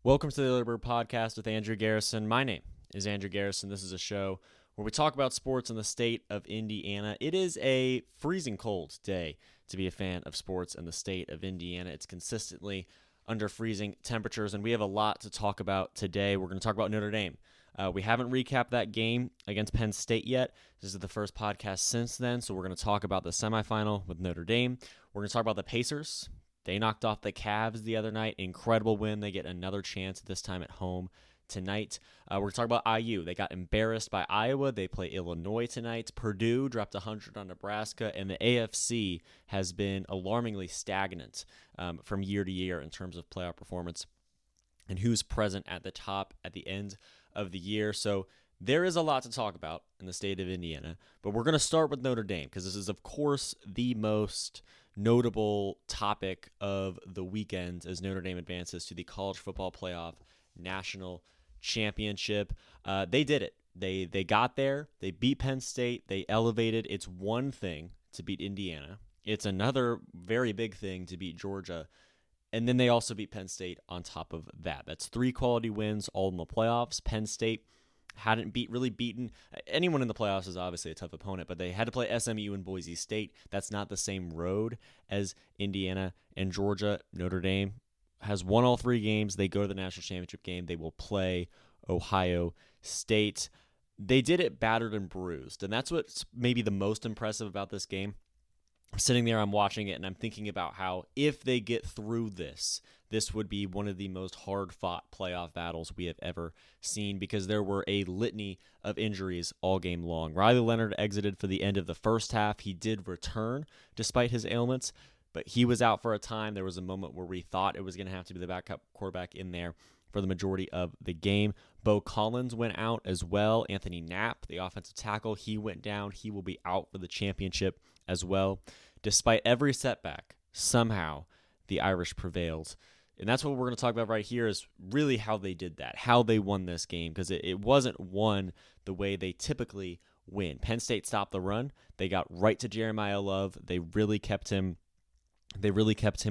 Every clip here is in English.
Welcome to the Early Bird Podcast with Andrew Garrison. My name is Andrew Garrison. This is a show where we talk about sports in the state of Indiana. It is a freezing cold day to be a fan of sports in the state of Indiana. It's consistently under freezing temperatures, and we have a lot to talk about today. We're going to talk about Notre Dame. We haven't recapped that game against Penn State yet. This is the first podcast since then, so we're going to talk about the semifinal with Notre Dame. We're going to talk about the Pacers. They knocked off the Cavs the other night. Incredible win. They get another chance, this time at home tonight. We're going to talk about IU. They got embarrassed by Iowa. They play Illinois tonight. Purdue dropped 100 on Nebraska. And the AFC has been alarmingly stagnant from year to year in terms of playoff performance and who's present at the top at the end of the year. So there is a lot to talk about in the state of Indiana. But we're going to start with Notre Dame because this is, of course, the most notable topic of the weekend as Notre Dame advances to the College Football Playoff National Championship. They did it. They got there. They beat Penn State. They elevated. It's one thing to beat Indiana. It's another very big thing to beat Georgia. And then they also beat Penn State on top of that. That's three quality wins all in the playoffs. Penn State hadn't really beaten anyone in the playoffs is obviously a tough opponent, but they had to play SMU and Boise State. That's not the same road as Indiana and Georgia. Notre Dame has won all three games. They go to the national championship game. They will play Ohio State. They did it battered and bruised, and that's what's maybe the most impressive about this game. I'm sitting there, I'm watching it, and I'm thinking about how if they get through this would be one of the most hard-fought playoff battles we have ever seen because there were a litany of injuries all game long. Riley Leonard exited for the end of the first half. He did return despite his ailments, but he was out for a time. There was a moment where we thought it was going to have to be the backup quarterback in there for the majority of the game. Bo Collins went out as well. Anthony Knapp, the offensive tackle, he went down. He will be out for the championship as well. Despite every setback, somehow the Irish prevailed. And that's what we're going to talk about right here is really how they did that, how they won this game, because it wasn't won the way they typically win. Penn State stopped the run. They got right to Jeremiah Love. They really kept him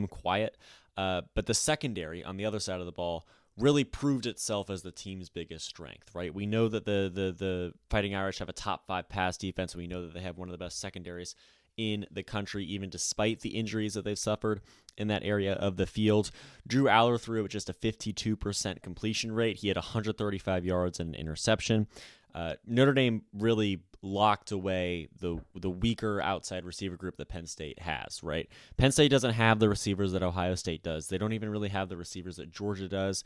quiet. But the secondary on the other side of the ball really proved itself as the team's biggest strength, right? We know that the Fighting Irish have a top 5 pass defense. We know that they have one of the best secondaries in the country, even despite the injuries that they've suffered in that area of the field. Drew Aller threw at just a 52% completion rate. He had 135 yards and an interception. Notre Dame really locked away the weaker outside receiver group that Penn State has, right? Penn State doesn't have the receivers that Ohio State does. They don't even really have the receivers that Georgia does.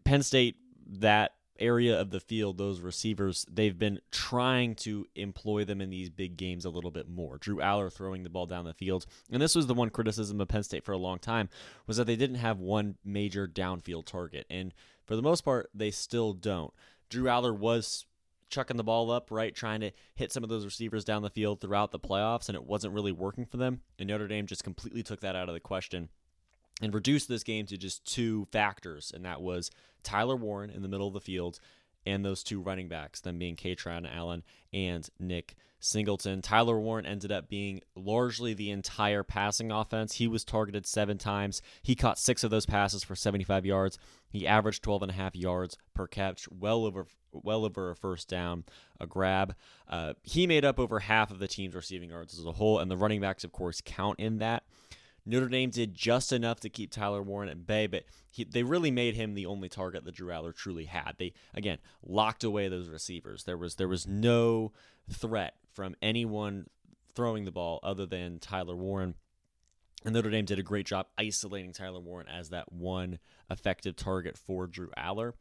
Penn State, that area of the field, those receivers, they've been trying to employ them in these big games a little bit more. Drew Aller throwing the ball down the field. And this was the one criticism of Penn State for a long time, was that they didn't have one major downfield target. And for the most part, they still don't. Drew Aller was chucking the ball up, right, trying to hit some of those receivers down the field throughout the playoffs, and it wasn't really working for them. And Notre Dame just completely took that out of the question and reduced this game to just two factors, and that was Tyler Warren in the middle of the field and those two running backs, them being Katron Allen and Nick Singleton. Tyler Warren ended up being largely the entire passing offense. He was targeted 7 times. He caught 6 of those passes for 75 yards. He averaged 12.5 yards per catch, well over a first down, a grab. He made up over half of the team's receiving yards as a whole, and the running backs, of course, count in that. Notre Dame did just enough to keep Tyler Warren at bay, but they really made him the only target that Drew Aller truly had. They, again, locked away those receivers. There was no threat from anyone throwing the ball other than Tyler Warren. And Notre Dame did a great job isolating Tyler Warren as that one effective target for Drew Aller.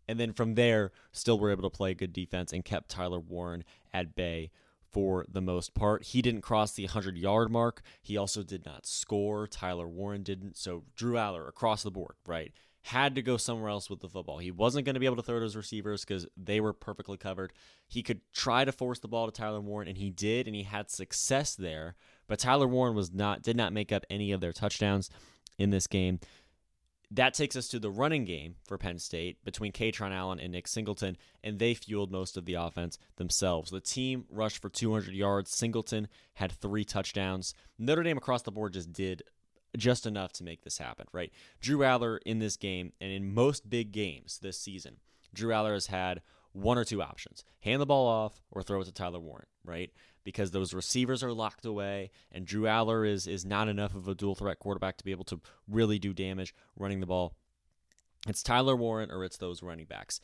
And then from there, still were able to play good defense and kept Tyler Warren at bay for the most part. He didn't cross the 100-yard mark. He also did not score. Tyler Warren didn't. So Drew Aller, across the board, right, had to go somewhere else with the football. He wasn't going to be able to throw to his receivers because they were perfectly covered. He could try to force the ball to Tyler Warren, and he did, and he had success there. But Tyler Warren did not make up any of their touchdowns in this game. That takes us to the running game for Penn State between Katron Allen and Nick Singleton, and they fueled most of the offense themselves. The team rushed for 200 yards. Singleton had 3 touchdowns. Notre Dame across the board just did just enough to make this happen, right? Drew Aller in this game, and in most big games this season, Drew Aller has had one or two options: hand the ball off or throw it to Tyler Warren, right? Because those receivers are locked away, and Drew Aller is not enough of a dual threat quarterback to be able to really do damage running the ball. It's Tyler Warren or it's those running backs.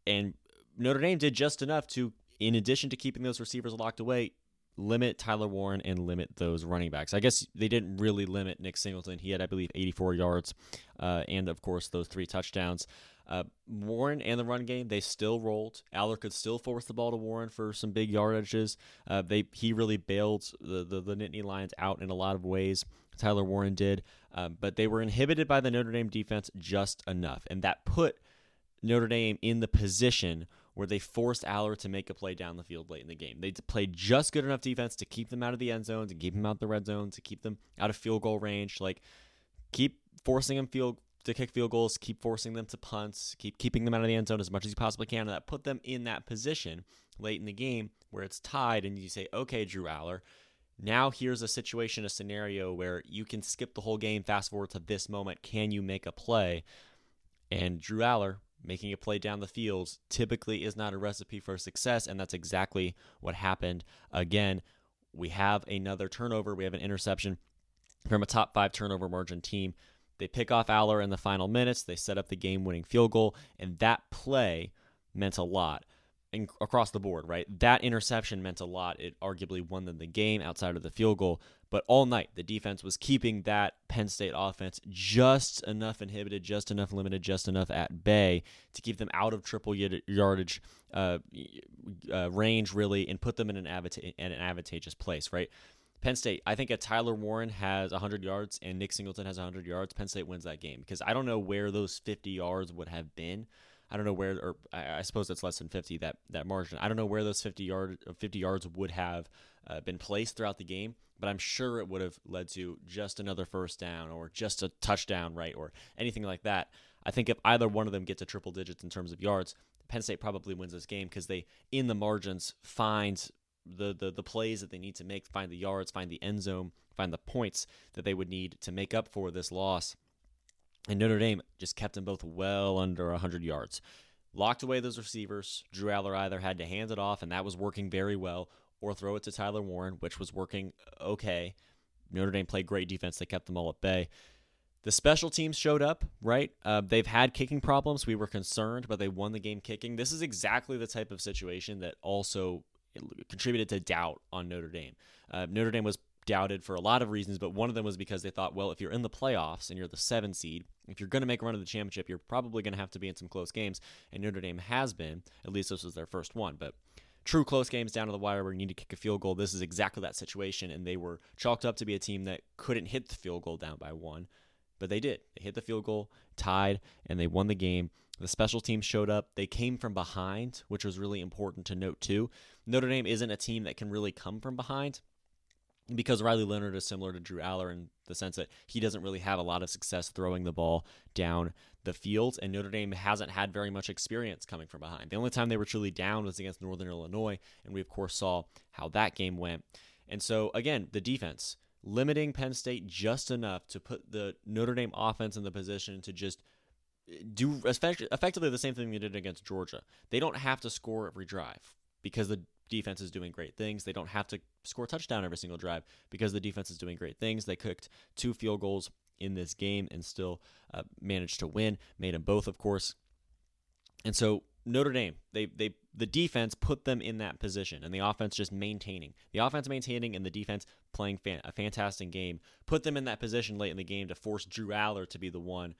And Notre Dame did just enough to, in addition to keeping those receivers locked away, limit Tyler Warren and limit those running backs. I guess they didn't really limit Nick Singleton. He had, I believe, 84 yards and, of course, those 3 touchdowns. Warren and the run game, they still rolled. Aller could still force the ball to Warren for some big yardages. He really bailed the Nittany Lions out in a lot of ways. Tyler Warren did. But they were inhibited by the Notre Dame defense just enough. And that put Notre Dame in the position where they forced Aller to make a play down the field late in the game. They played just good enough defense to keep them out of the end zone, to keep them out the red zone, to keep them out of field goal range. Like, keep forcing them to kick field goals, keep forcing them to punts, keep keeping them out of the end zone as much as you possibly can. And that put them in that position late in the game where it's tied, and you say, okay, Drew Aller, now here's a situation, a scenario where you can skip the whole game, fast forward to this moment. Can you make a play? And Drew Aller making a play down the field typically is not a recipe for success, and that's exactly what happened. Again, we have another turnover. We have an interception from a top 5 turnover margin team. They pick off Aller in the final minutes. They set up the game-winning field goal, and that play meant a lot across the board, right? That interception meant a lot. It arguably won them the game outside of the field goal. But all night, the defense was keeping that Penn State offense just enough inhibited, just enough limited, just enough at bay to keep them out of triple yardage range, really, and put them in an advantageous place, right? Penn State, I think if Tyler Warren has 100 yards and Nick Singleton has 100 yards, Penn State wins that game, because I don't know where those 50 yards would have been. I don't know where, or I suppose it's less than 50, that margin. I don't know where those 50 yards would have been placed throughout the game, but I'm sure it would have led to just another first down or just a touchdown, right, or anything like that. I think if either one of them gets to triple digits in terms of yards, Penn State probably wins this game, because they, in the margins, find the plays that they need to make, find the yards, find the end zone, find the points that they would need to make up for this loss. And Notre Dame just kept them both well under 100 yards. Locked away those receivers. Drew Aller either had to hand it off, and that was working very well, or throw it to Tyler Warren, which was working okay. Notre Dame played great defense. They kept them all at bay. The special teams showed up, right? They've had kicking problems. We were concerned, but they won the game kicking. This is exactly the type of situation that also contributed to doubt on Notre Dame. Notre Dame was doubted for a lot of reasons, but one of them was because they thought, well, if you're in the playoffs and you're the 7 seed, if you're going to make a run of the championship, you're probably going to have to be in some close games, and Notre Dame has been. At least this was their first one, but true close games down to the wire where you need to kick a field goal, this is exactly that situation, and they were chalked up to be a team that couldn't hit the field goal down by 1, but they did. They hit the field goal, tied, and they won the game. The special teams showed up. They came from behind, which was really important to note too. Notre Dame isn't a team that can really come from behind, because Riley Leonard is similar to Drew Aller in the sense that he doesn't really have a lot of success throwing the ball down the field, and Notre Dame hasn't had very much experience coming from behind. The only time they were truly down was against Northern Illinois, and we, of course, saw how that game went. And so, again, the defense, limiting Penn State just enough to put the Notre Dame offense in the position to just do effectively the same thing they did against Georgia. They don't have to score every drive because the defense is doing great things. They don't have to score a touchdown every single drive because the defense is doing great things. They cooked 2 field goals in this game and still managed to win. Made them both, of course. And so Notre Dame, the defense put them in that position, and the offense just maintaining. The offense maintaining and the defense playing a fantastic game put them in that position late in the game to force Drew Aller to be the one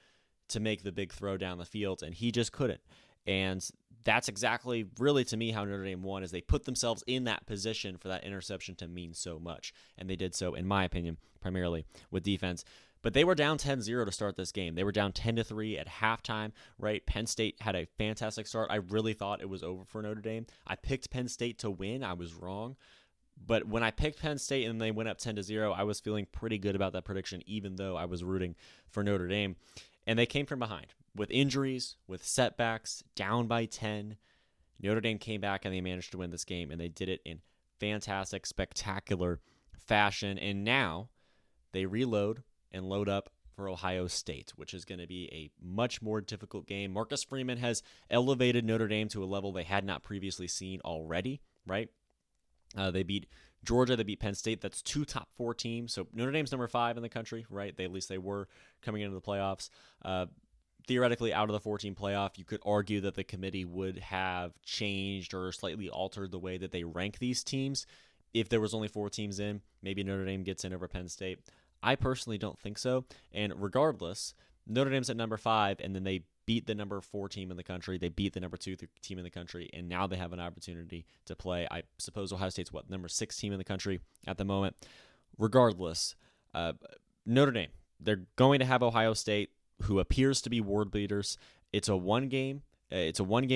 to make the big throw down the field, and he just couldn't. And that's exactly, really, to me, how Notre Dame won, is they put themselves in that position for that interception to mean so much. And they did so, in my opinion, primarily with defense. But they were down 10-0 to start this game. They were down 10-3 at halftime, right? Penn State had a fantastic start. I really thought it was over for Notre Dame. I picked Penn State to win. I was wrong. But when I picked Penn State and they went up 10-0, I was feeling pretty good about that prediction, even though I was rooting for Notre Dame. And they came from behind. With injuries, with setbacks, down by 10, Notre Dame came back and they managed to win this game, and they did it in fantastic, spectacular fashion. And now they reload and load up for Ohio State, which is going to be a much more difficult game. Marcus Freeman has elevated Notre Dame to a level they had not previously seen already, right? They beat Georgia, they beat Penn State. That's 2 top 4 teams. So Notre Dame's number 5 in the country, right? At least they were coming into the playoffs. Theoretically, out of the 14 playoff, you could argue that the committee would have changed or slightly altered the way that they rank these teams. If there was only 4 teams in, maybe Notre Dame gets in over Penn State. I personally don't think so. And regardless, Notre Dame's at number 5, and then they beat the number 4 team in the country. They beat the number 2 team in the country, and now they have an opportunity to play. I suppose Ohio State's number 6 team in the country at the moment. Regardless, Notre Dame, they're going to have Ohio State, who appears to be world beaters. It's a one-game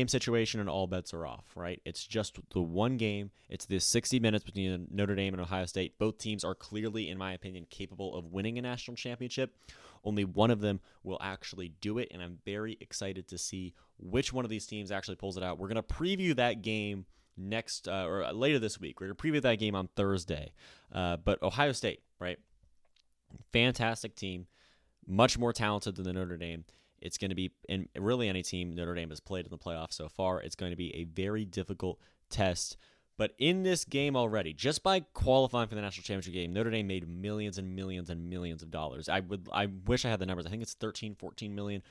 situation, and all bets are off, right? It's just the one game. It's the 60 minutes between Notre Dame and Ohio State. Both teams are clearly, in my opinion, capable of winning a national championship. Only one of them will actually do it, and I'm very excited to see which one of these teams actually pulls it out. We're going to preview that game later this week. We're going to preview that game on Thursday. But Ohio State, right? Fantastic team, much more talented than the Notre Dame. It's going to be, and really any team Notre Dame has played in the playoffs so far, it's going to be a very difficult test. But in this game already, just by qualifying for the national championship game, Notre Dame made millions and millions and millions of dollars. I wish I had the numbers. I think it's 13, 14 million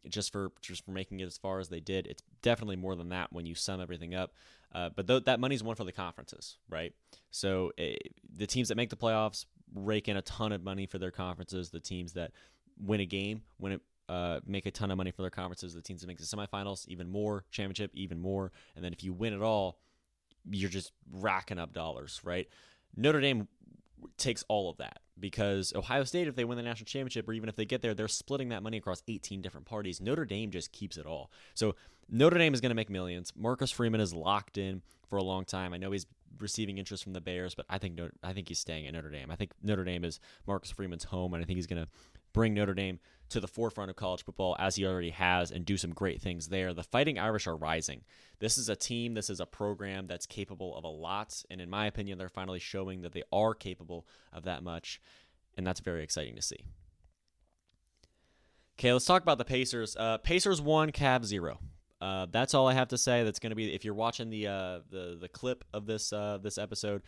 just for making it as far as they did. It's definitely more than that when you sum everything up. But that money's one for the conferences, right? So the teams that make the playoffs rake in a ton of money for their conferences. The teams that win a game, make a ton of money for their conferences. The teams that make the semifinals, even more. Championship, even more. And then if you win it all, you're just racking up dollars, right? Notre Dame takes all of that because Ohio State, if they win the national championship or even if they get there, they're splitting that money across 18 different parties. Notre Dame just keeps it all. So Notre Dame is going to make millions. Marcus Freeman is locked in for a long time. I know he's receiving interest from the Bears, but I think he's staying at Notre Dame. I think Notre Dame is Marcus Freeman's home, and I think he's going to bring Notre Dame to the forefront of college football as he already has and do some great things there. The Fighting Irish are rising. This is a team, this is a program that's capable of a lot, and in my opinion, they're finally showing that they are capable of that much, and that's very exciting to see. Okay, let's talk about the Pacers. Pacers 1, Cavs 0. That's all I have to say. That's going to be, if you're watching the clip of this episode,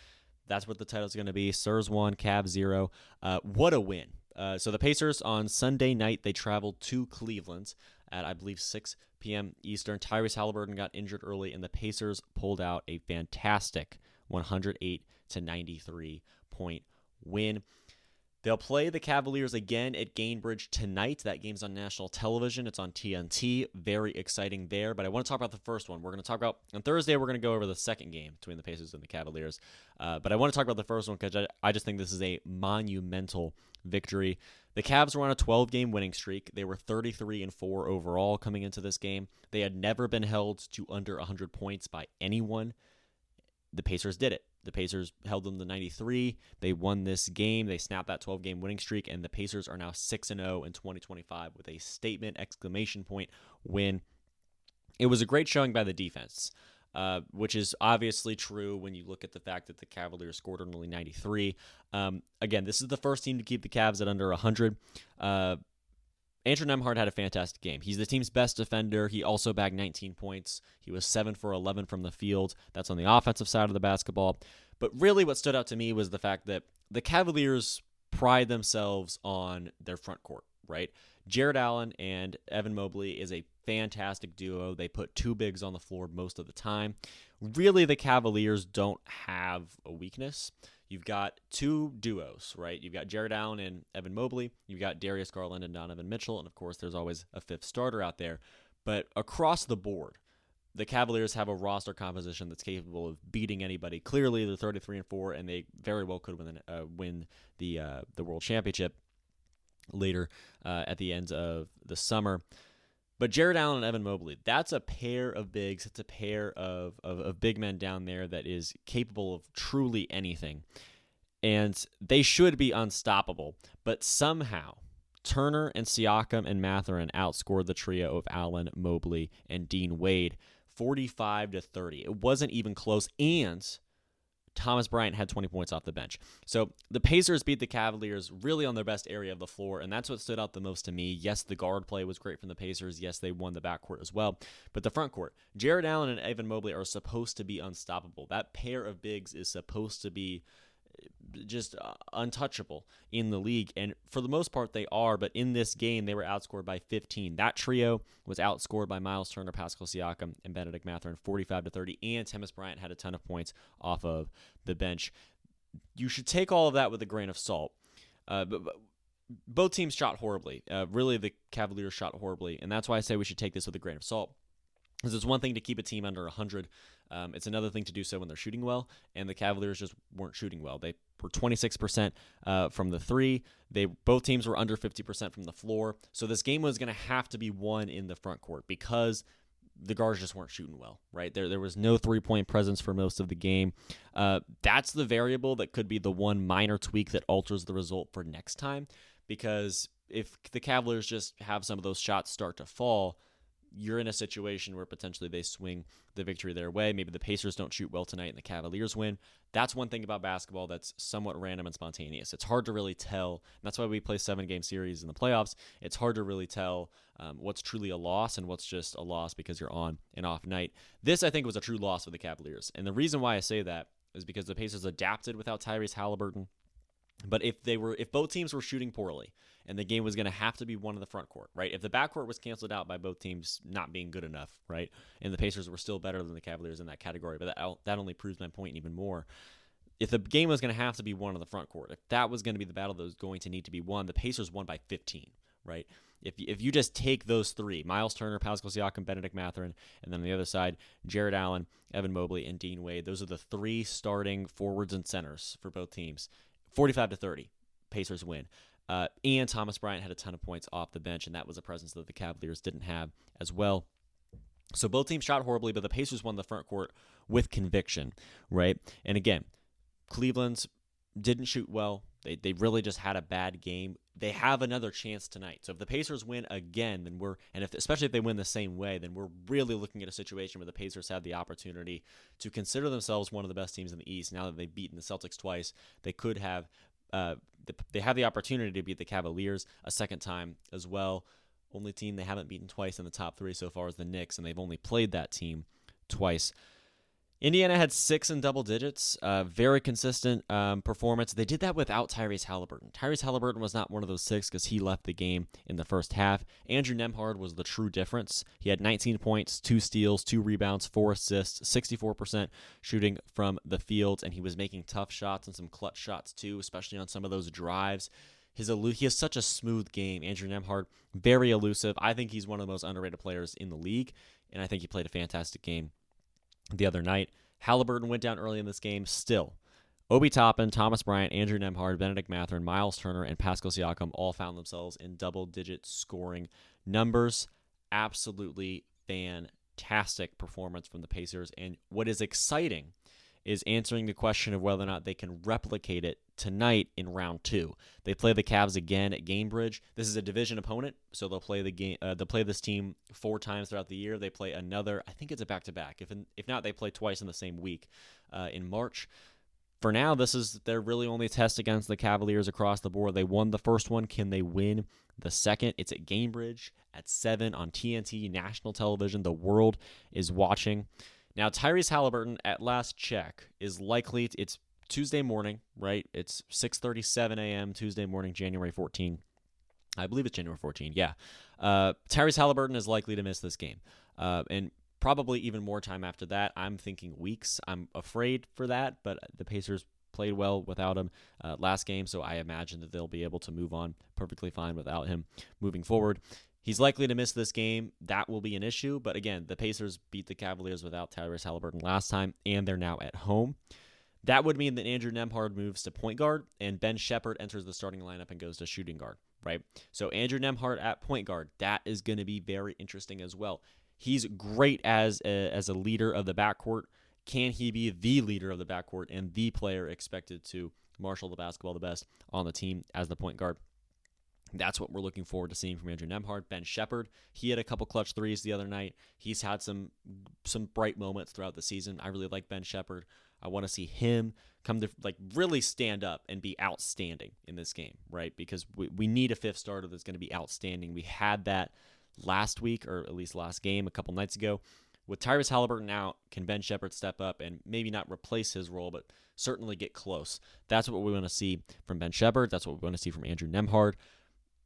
that's what the title's going to be. Sirs 1, Cavs 0. What a win. So the Pacers on Sunday night, they traveled to Cleveland at, I believe, 6 p.m. Eastern. Tyrese Halliburton got injured early, and the Pacers pulled out a fantastic 108-93 point win. They'll play the Cavaliers again at Gainbridge tonight. That game's on national television. It's on TNT. Very exciting there. But I want to talk about the first one. We're going to talk about, on Thursday, we're going to go over the second game between the Pacers and the Cavaliers. But I want to talk about the first one because I just think this is a monumental victory. The Cavs were on a 12-game winning streak. They were 33-4 overall coming into this game. They had never been held to under 100 points by anyone. The Pacers did it. The Pacers held them to 93. They won this game. They snapped that 12-game winning streak, and the Pacers are now 6-0 in 2025 with a statement exclamation point win. It was a great showing by the defense, which is obviously true when you look at the fact that the Cavaliers scored only 93. Again, this is the first team to keep the Cavs at under 100. Andrew Nembhard had a fantastic game. He's the team's best defender. He also bagged 19 points. He was 7 for 11 from the field. That's on the offensive side of the basketball. But really what stood out to me was the fact that the Cavaliers pride themselves on their front court, right? Jared Allen and Evan Mobley is a fantastic duo. They put 2 bigs on the floor most of the time. Really, the Cavaliers don't have a weakness. You've got 2 duos, right? You've got Jared Allen and Evan Mobley. You've got Darius Garland and Donovan Mitchell. And, of course, there's always a 5th starter out there. But across the board, the Cavaliers have a roster composition that's capable of beating anybody. Clearly, they're 33-4, and they very well could win the World Championship later at the end of the summer. But Jared Allen and Evan Mobley, that's a pair of bigs. It's a pair of big men down there that is capable of truly anything. And they should be unstoppable. But somehow, Turner and Siakam and Mathurin outscored the trio of Allen, Mobley, and Dean Wade 45-30. It wasn't even close. And Thomas Bryant had 20 points off the bench. So the Pacers beat the Cavaliers really on their best area of the floor, and that's what stood out the most to me. Yes, the guard play was great from the Pacers. Yes, they won the backcourt as well. But the front court, Jared Allen and Evan Mobley are supposed to be unstoppable. That pair of bigs is supposed to be just untouchable in the league, and for the most part they are, but in this game they were outscored by 15. That trio was outscored by Miles Turner, Pascal Siakam, and Benedict Mathurin 45-30, and Thomas Bryant had a ton of points off of the bench. You should take all of that with a grain of salt. But both teams shot horribly. Really, the Cavaliers shot horribly, and that's why I say we should take this with a grain of salt. Because it's one thing to keep a team under 100. It's another thing to do so when they're shooting well, and the Cavaliers just weren't shooting well. They were 26% from the three. Both teams were under 50% from the floor. So this game was going to have to be won in the front court because the guards just weren't shooting well, right? There was no three-point presence for most of the game. That's the variable that could be the one minor tweak that alters the result for next time, because if the Cavaliers just have some of those shots start to fall, you're in a situation where potentially they swing the victory their way. Maybe the Pacers don't shoot well tonight and the Cavaliers win. That's one thing about basketball that's somewhat random and spontaneous. It's hard to really tell. And that's why we play 7-game series in the playoffs. It's hard to really tell what's truly a loss and what's just a loss because you're on an off night. This, I think, was a true loss for the Cavaliers. And the reason why I say that is because the Pacers adapted without Tyrese Halliburton. But if both teams were shooting poorly and the game was going to have to be won in the front court, right? If the backcourt was canceled out by both teams not being good enough, right? And the Pacers were still better than the Cavaliers in that category, but that only proves my point even more. If the game was going to have to be won in the front court, if that was going to be the battle that was going to need to be won, the Pacers won by 15, right? If you just take those three, Miles Turner, Pascal Siakam, Benedict Mathurin, and then on the other side, Jared Allen, Evan Mobley, and Dean Wade, those are the three starting forwards and centers for both teams. 45-30, Pacers win. And Thomas Bryant had a ton of points off the bench, and that was a presence that the Cavaliers didn't have as well. So both teams shot horribly, but the Pacers won the front court with conviction, right? And again, Cleveland didn't shoot well. They really just had a bad game. They have another chance tonight. So if the Pacers win again, then especially if they win the same way, then we're really looking at a situation where the Pacers have the opportunity to consider themselves one of the best teams in the East. Now that they've beaten the Celtics twice, they could have they have the opportunity to beat the Cavaliers a second time as well. Only team they haven't beaten twice in the top three so far is the Knicks, and they've only played that team twice. Indiana had 6 in double digits, very consistent performance. They did that without Tyrese Halliburton. Tyrese Halliburton was not one of those 6 because he left the game in the first half. Andrew Nembhard was the true difference. He had 19 points, 2 steals, 2 rebounds, 4 assists, 64% shooting from the field, and he was making tough shots and some clutch shots too, especially on some of those drives. He has such a smooth game. Andrew Nembhard, very elusive. I think he's one of the most underrated players in the league, and I think he played a fantastic game the other night. Halliburton went down early in this game. Still, Obi Toppin, Thomas Bryant, Andrew Nembhard, Benedict Mathurin, Miles Turner, and Pascal Siakam all found themselves in double-digit scoring numbers. Absolutely fantastic performance from the Pacers. And what is exciting is answering the question of whether or not they can replicate it tonight in round 2. They play the Cavs again at Gamebridge. This is a division opponent, so they'll play they'll play this team 4 times throughout the year. They play another, I think it's a back-to-back. If not, they play twice in the same week in March. For now, this is their really only test against the Cavaliers across the board. They won the first one. Can they win the second? It's at Gamebridge at 7 on TNT, national television. The world is watching. Now, Tyrese Halliburton, at last check, is likely, it's Tuesday morning, right? It's 6:37 a.m. Tuesday morning, January 14. I believe it's January 14, yeah. Tyrese Halliburton is likely to miss this game, and probably even more time after that. I'm thinking weeks. I'm afraid for that, but the Pacers played well without him last game, so I imagine that they'll be able to move on perfectly fine without him moving forward. He's likely to miss this game. That will be an issue. But again, the Pacers beat the Cavaliers without Tyrese Halliburton last time, and they're now at home. That would mean that Andrew Nembhard moves to point guard, and Ben Shepherd enters the starting lineup and goes to shooting guard, right? So Andrew Nembhard at point guard, that is going to be very interesting as well. He's great as a leader of the backcourt. Can he be the leader of the backcourt and the player expected to marshal the basketball the best on the team as the point guard? That's what we're looking forward to seeing from Andrew Nembhard. Ben Shepherd, he had a couple clutch threes the other night. He's had some bright moments throughout the season. I really like Ben Shepherd. I want to see him come to really stand up and be outstanding in this game, right? Because we need a fifth starter that's going to be outstanding. We had that last week, or at least last game a couple nights ago. With Tyrese Halliburton out, can Ben Shepherd step up and maybe not replace his role, but certainly get close? That's what we want to see from Ben Shepherd. That's what we want to see from Andrew Nembhard.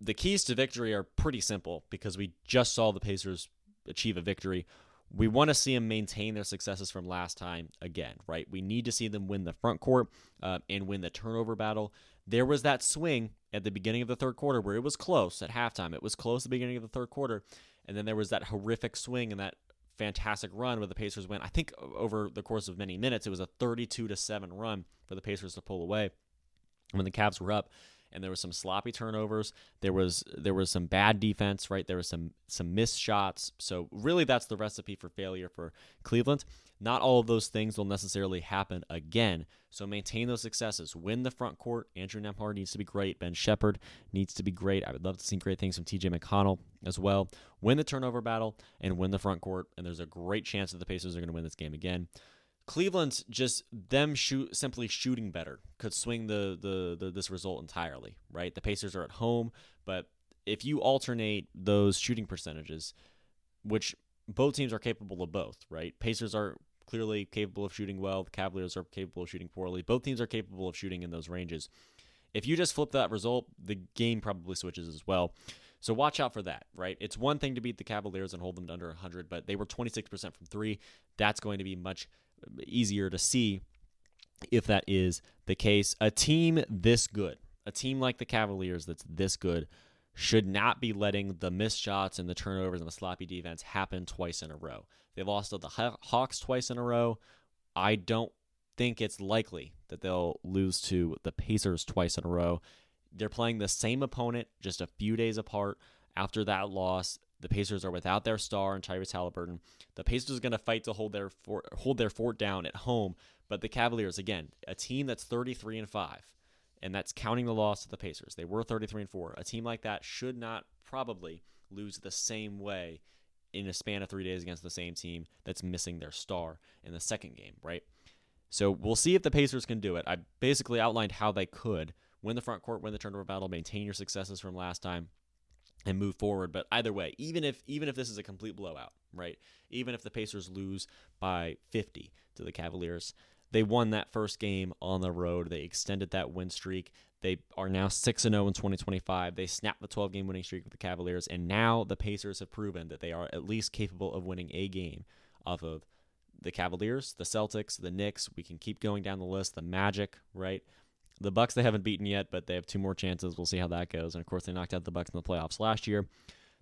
The keys to victory are pretty simple because we just saw the Pacers achieve a victory. We want to see them maintain their successes from last time again, right? We need to see them win the front court and win the turnover battle. There was that swing at the beginning of the third quarter where it was close at halftime. It was close at the beginning of the third quarter, and then there was that horrific swing and that fantastic run where the Pacers went. I think over the course of many minutes, it was a 32-7 run for the Pacers to pull away when the Cavs were up. And there was some sloppy turnovers. There was some bad defense, right? There was some missed shots. So really that's the recipe for failure for Cleveland. Not all of those things will necessarily happen again. So maintain those successes. Win the front court. Andrew Nembhard needs to be great. Ben Shepherd needs to be great. I would love to see great things from TJ McConnell as well. Win the turnover battle and win the front court. And there's a great chance that the Pacers are going to win this game again. Cleveland's just them simply shooting better could swing this result entirely, right? The Pacers are at home, but if you alternate those shooting percentages, which both teams are capable of both, right? Pacers are clearly capable of shooting well. The Cavaliers are capable of shooting poorly. Both teams are capable of shooting in those ranges. If you just flip that result, the game probably switches as well. So watch out for that, right? It's one thing to beat the Cavaliers and hold them to under 100, but they were 26% from three. That's going to be much easier to see if that is the case. A team this good, a team like the Cavaliers that's this good, should not be letting the missed shots and the turnovers and the sloppy defense happen twice in a row. They lost to the Hawks twice in a row. I don't think it's likely that they'll lose to the Pacers twice in a row. They're playing the same opponent just a few days apart after that loss. The Pacers are without their star and Tyrese Halliburton. The Pacers are going to fight to hold their fort down at home, but the Cavaliers, again, a team that's 33-5, and that's counting the loss to the Pacers. They were 33-4. A team like that should not probably lose the same way in a span of 3 days against the same team that's missing their star in the second game, right? So we'll see if the Pacers can do it. I basically outlined how they could win the front court, win the turnover battle, maintain your successes from last time, and move forward. But either way, even if this is a complete blowout, right? Even if the Pacers lose by 50 to the Cavaliers, they won that first game on the road. They extended that win streak. They are now 6-0 in 2025. They snapped the 12-game winning streak with the Cavaliers, and now the Pacers have proven that they are at least capable of winning a game off of the Cavaliers, the Celtics, the Knicks. We can keep going down the list. The Magic, right? The Bucks they haven't beaten yet, but they have two more chances. We'll see how that goes. And, of course, they knocked out the Bucks in the playoffs last year.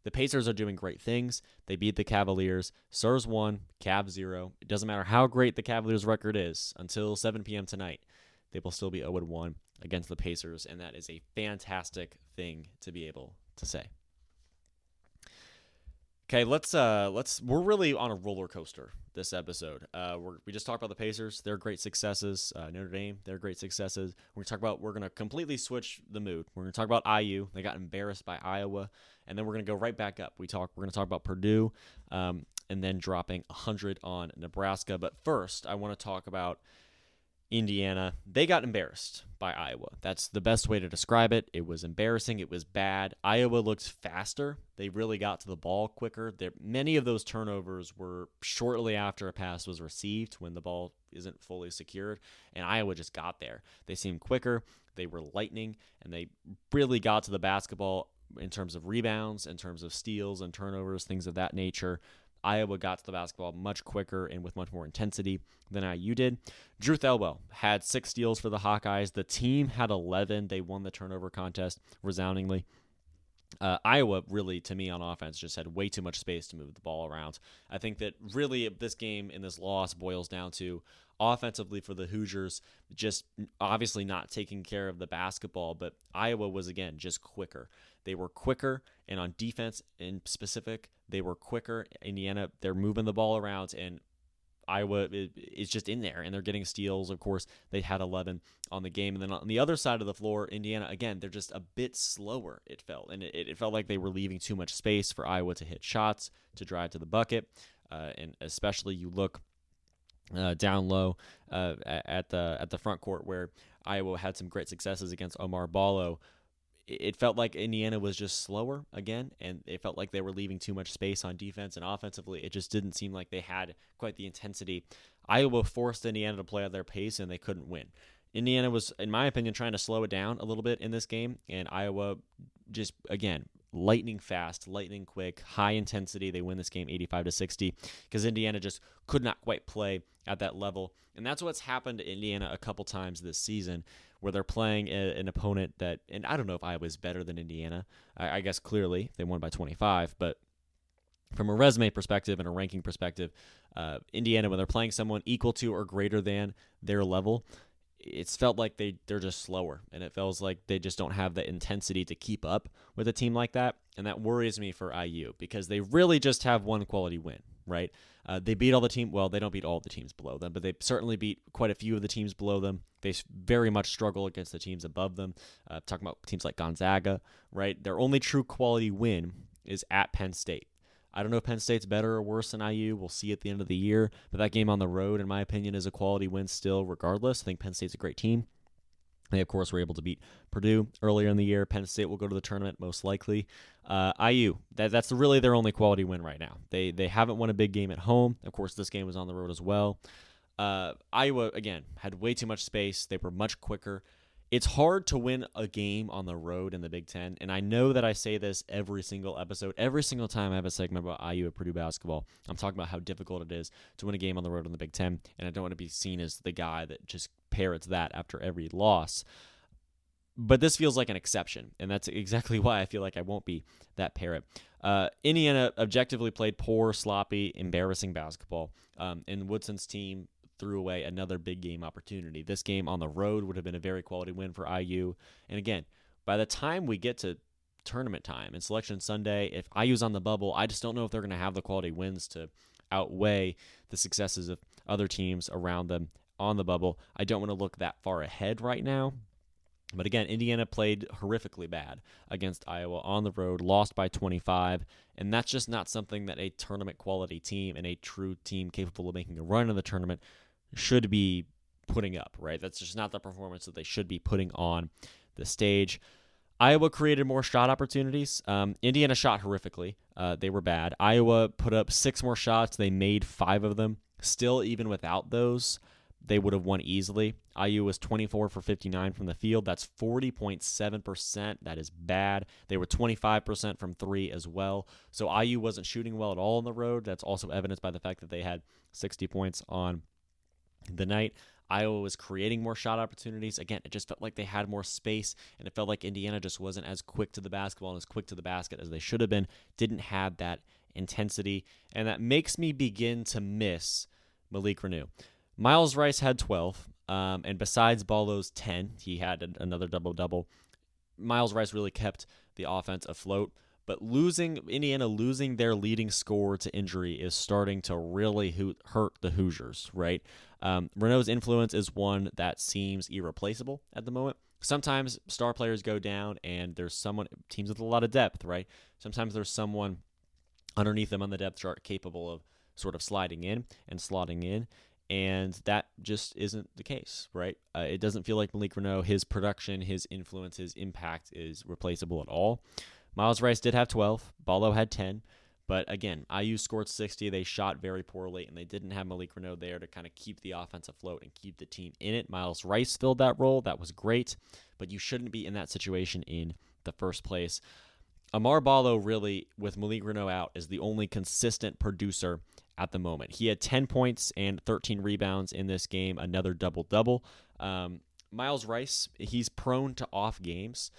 The Pacers are doing great things. They beat the Cavaliers. Spurs 1, Cavs 0. It doesn't matter how great the Cavaliers' record is until 7 p.m. tonight. They will still be 0-1 against the Pacers, and that is a fantastic thing to be able to say. Okay, we're really on a roller coaster this episode. We just talked about the Pacers, their great successes, Notre Dame, their great successes. We're going to completely switch the mood. We're going to talk about IU. They got embarrassed by Iowa, and then we're going to go right back up. We're going to talk about Purdue, and then dropping 100 on Nebraska. But first, I want to talk about Indiana. They got embarrassed by Iowa. That's the best way to describe it. It was embarrassing. It was bad. Iowa looked faster. They really got to the ball quicker. Many of those turnovers were shortly after a pass was received when the ball isn't fully secured, and Iowa just got there. They seemed quicker. They were lightning, and they really got to the basketball in terms of rebounds, in terms of steals and turnovers, things of that nature. Iowa got to the basketball much quicker and with much more intensity than IU did. Drew Thelwell had 6 steals for the Hawkeyes. The team had 11. They won the turnover contest resoundingly. Iowa really, to me, on offense, just had way too much space to move the ball around. I think that really this game and this loss boils down to offensively for the Hoosiers, just obviously not taking care of the basketball, but Iowa was, again, just quicker. They were quicker, and on defense in specific, they were quicker. Indiana, they're moving the ball around, and Iowa is just in there, and they're getting steals. Of course, they had 11 on the game. And then on the other side of the floor, Indiana, again, they're just a bit slower, it felt. And it felt like they were leaving too much space for Iowa to hit shots, to drive to the bucket. And especially you look down low at the front court, where Iowa had some great successes against Omar Ballo. It felt like Indiana was just slower again, and it felt like they were leaving too much space on defense, and offensively, it just didn't seem like they had quite the intensity. Iowa forced Indiana to play at their pace, and they couldn't win. Indiana was, in my opinion, trying to slow it down a little bit in this game, and Iowa just, again, lightning fast, lightning quick, high intensity. They win this game 85-60 because Indiana just could not quite play at that level. And that's what's happened to Indiana a couple times this season, where they're playing an opponent that, and I don't know if Iowa's better than Indiana. I guess clearly they won by 25, but from a resume perspective and a ranking perspective, Indiana, when they're playing someone equal to or greater than their level, it's felt like they're just slower, and it feels like they just don't have the intensity to keep up with a team like that, and that worries me for IU because they really just have one quality win, right? They beat all the team. Well, they don't beat all the teams below them, but they certainly beat quite a few of the teams below them. They very much struggle against the teams above them. Talking about teams like Gonzaga, right? Their only true quality win is at Penn State. I don't know if Penn State's better or worse than IU. We'll see at the end of the year. But that game on the road, in my opinion, is a quality win still regardless. I think Penn State's a great team. They, of course, were able to beat Purdue earlier in the year. Penn State will go to the tournament most likely. IU, that's really their only quality win right now. They haven't won a big game at home. Of course, this game was on the road as well. Iowa, again, had way too much space. They were much quicker. It's hard to win a game on the road in the Big Ten, and I know that I say this every single episode. Every single time I have a segment about IU at Purdue basketball, I'm talking about how difficult it is to win a game on the road in the Big Ten, and I don't want to be seen as the guy that just parrots that after every loss. But this feels like an exception, and that's exactly why I feel like I won't be that parrot. Indiana objectively played poor, sloppy, embarrassing basketball, and Woodson's team threw away another big game opportunity. This game on the road would have been a very quality win for IU. And again, by the time we get to tournament time and Selection Sunday, if IU's on the bubble, I just don't know if they're going to have the quality wins to outweigh the successes of other teams around them on the bubble. I don't want to look that far ahead right now. But again, Indiana played horrifically bad against Iowa on the road, lost by 25, and that's just not something that a tournament quality team and a true team capable of making a run in the tournament should be putting up, right? That's just not the performance that they should be putting on the stage. Iowa created more shot opportunities. Indiana shot horrifically. They were bad. Iowa put up 6 more shots. They made 5 of them. Still, even without those, they would have won easily. IU was 24 for 59 from the field. That's 40.7%. That is bad. They were 25% from 3 as well. So IU wasn't shooting well at all on the road. That's also evidenced by the fact that they had 60 points on the night. Iowa was creating more shot opportunities. Again, it just felt like they had more space, and it felt like Indiana just wasn't as quick to the basketball and as quick to the basket as they should have been. Didn't have that intensity, and that makes me begin to miss Malik Reneau. Miles Rice had 12, and besides Ballo's 10, he had another double-double. Miles Rice really kept the offense afloat, but Indiana losing their leading scorer to injury is starting to really hurt the Hoosiers, right? Renault's influence is one that seems irreplaceable at the moment. Sometimes star players go down, and there's teams with a lot of depth, right? Sometimes there's someone underneath them on the depth chart capable of sort of sliding in and slotting in, and that just isn't the case, right? It doesn't feel like Malik Reneau, his production, his influence, his impact is replaceable at all. Miles Rice did have 12. Ballo had 10. But again, IU scored 60. They shot very poorly, and they didn't have Malik Reneau there to kind of keep the offense afloat and keep the team in it. Miles Rice filled that role. That was great, but you shouldn't be in that situation in the first place. Amar Ballo really, with Malik Reneau out, is the only consistent producer at the moment. He had 10 points and 13 rebounds in this game, another double-double. Miles Rice, he's prone to off games.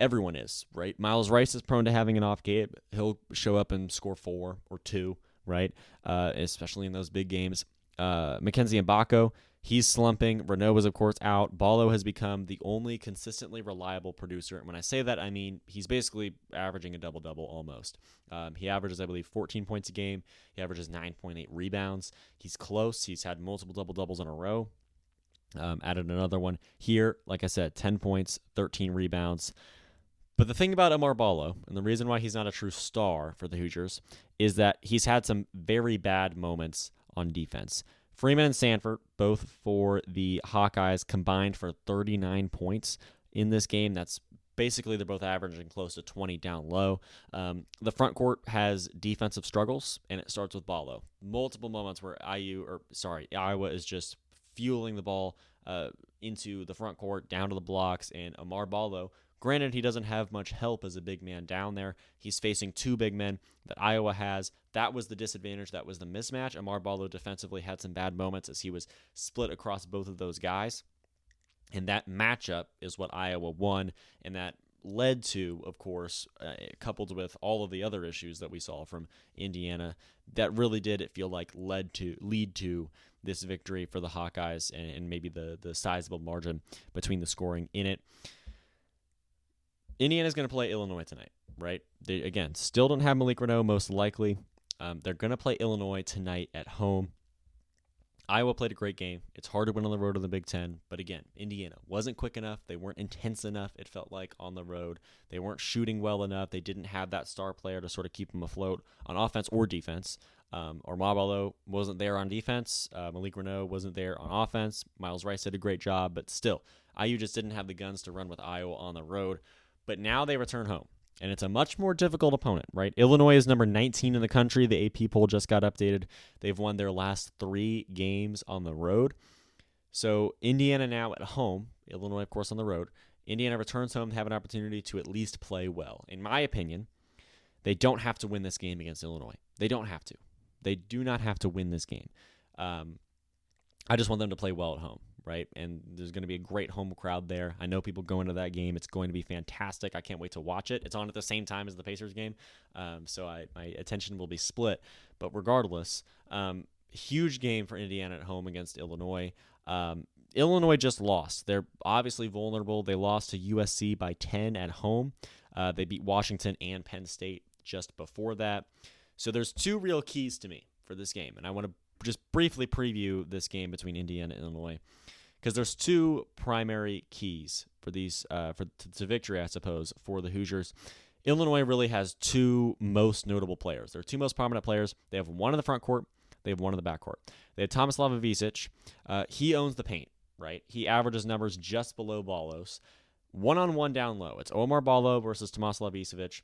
Everyone is, right? Miles Rice is prone to having an off game. He'll show up and score 4 or 2, right? Especially in those big games. Mackenzie Mbako, he's slumping. Reneau is, of course, out. Ballo has become the only consistently reliable producer. And when I say that, I mean he's basically averaging a double-double almost. He averages, I believe, 14 points a game. He averages 9.8 rebounds. He's close. He's had multiple double-doubles in a row. Added another one here. Like I said, 10 points, 13 rebounds. But the thing about Amar Ballo, and the reason why he's not a true star for the Hoosiers, is that he's had some very bad moments on defense. Freeman and Sanford, both for the Hawkeyes, combined for 39 points in this game. That's basically they're both averaging close to 20 down low. The front court has defensive struggles, and it starts with Ballo. Multiple moments where Iowa is just fueling the ball into the front court, down to the blocks, and Amar Ballo, granted, he doesn't have much help as a big man down there. He's facing two big men that Iowa has. That was the disadvantage. That was the mismatch. Amar Ballo defensively had some bad moments as he was split across both of those guys. And that matchup is what Iowa won, and that led to, of course, coupled with all of the other issues that we saw from Indiana, that really did, it feel like, lead to this victory for the Hawkeyes and maybe the sizable margin between the scoring in it. Indiana's going to play Illinois tonight, right? They, again, still don't have Malik Reneau, most likely. They're going to play Illinois tonight at home. Iowa played a great game. It's hard to win on the road in the Big Ten, but again, Indiana wasn't quick enough. They weren't intense enough, it felt like, on the road. They weren't shooting well enough. They didn't have that star player to sort of keep them afloat on offense or defense. Or Mabalo wasn't there on defense. Malik Reneau wasn't there on offense. Miles Rice did a great job, but still, IU just didn't have the guns to run with Iowa on the road. But now they return home, and it's a much more difficult opponent, right? Illinois is number 19 in the country. The AP poll just got updated. They've won their last 3 games on the road. So Indiana now at home, Illinois, of course, on the road. Indiana returns home to have an opportunity to at least play well. In my opinion, they don't have to win this game against Illinois. They don't have to. They do not have to win this game. I just want them to play well at home, right? And there's going to be a great home crowd there. I know people go into that game. It's going to be fantastic. I can't wait to watch it. It's on at the same time as the Pacers game, so my attention will be split. But regardless, huge game for Indiana at home against Illinois. Illinois just lost. They're obviously vulnerable. They lost to USC by 10 at home. They beat Washington and Penn State just before that. So there's 2 real keys to me for this game, and I want to just briefly preview this game between Indiana and Illinois, because there's 2 primary keys for these to victory, I suppose, for the Hoosiers. Illinois really has 2 most notable players. They're 2 most prominent players. They have one in the front court. They have one in the back court. They have Tomislav Ivisic. He owns the paint, right? He averages numbers just below Ballos. One-on-one down low. It's Omar Ballo versus Tomislav Ivisic.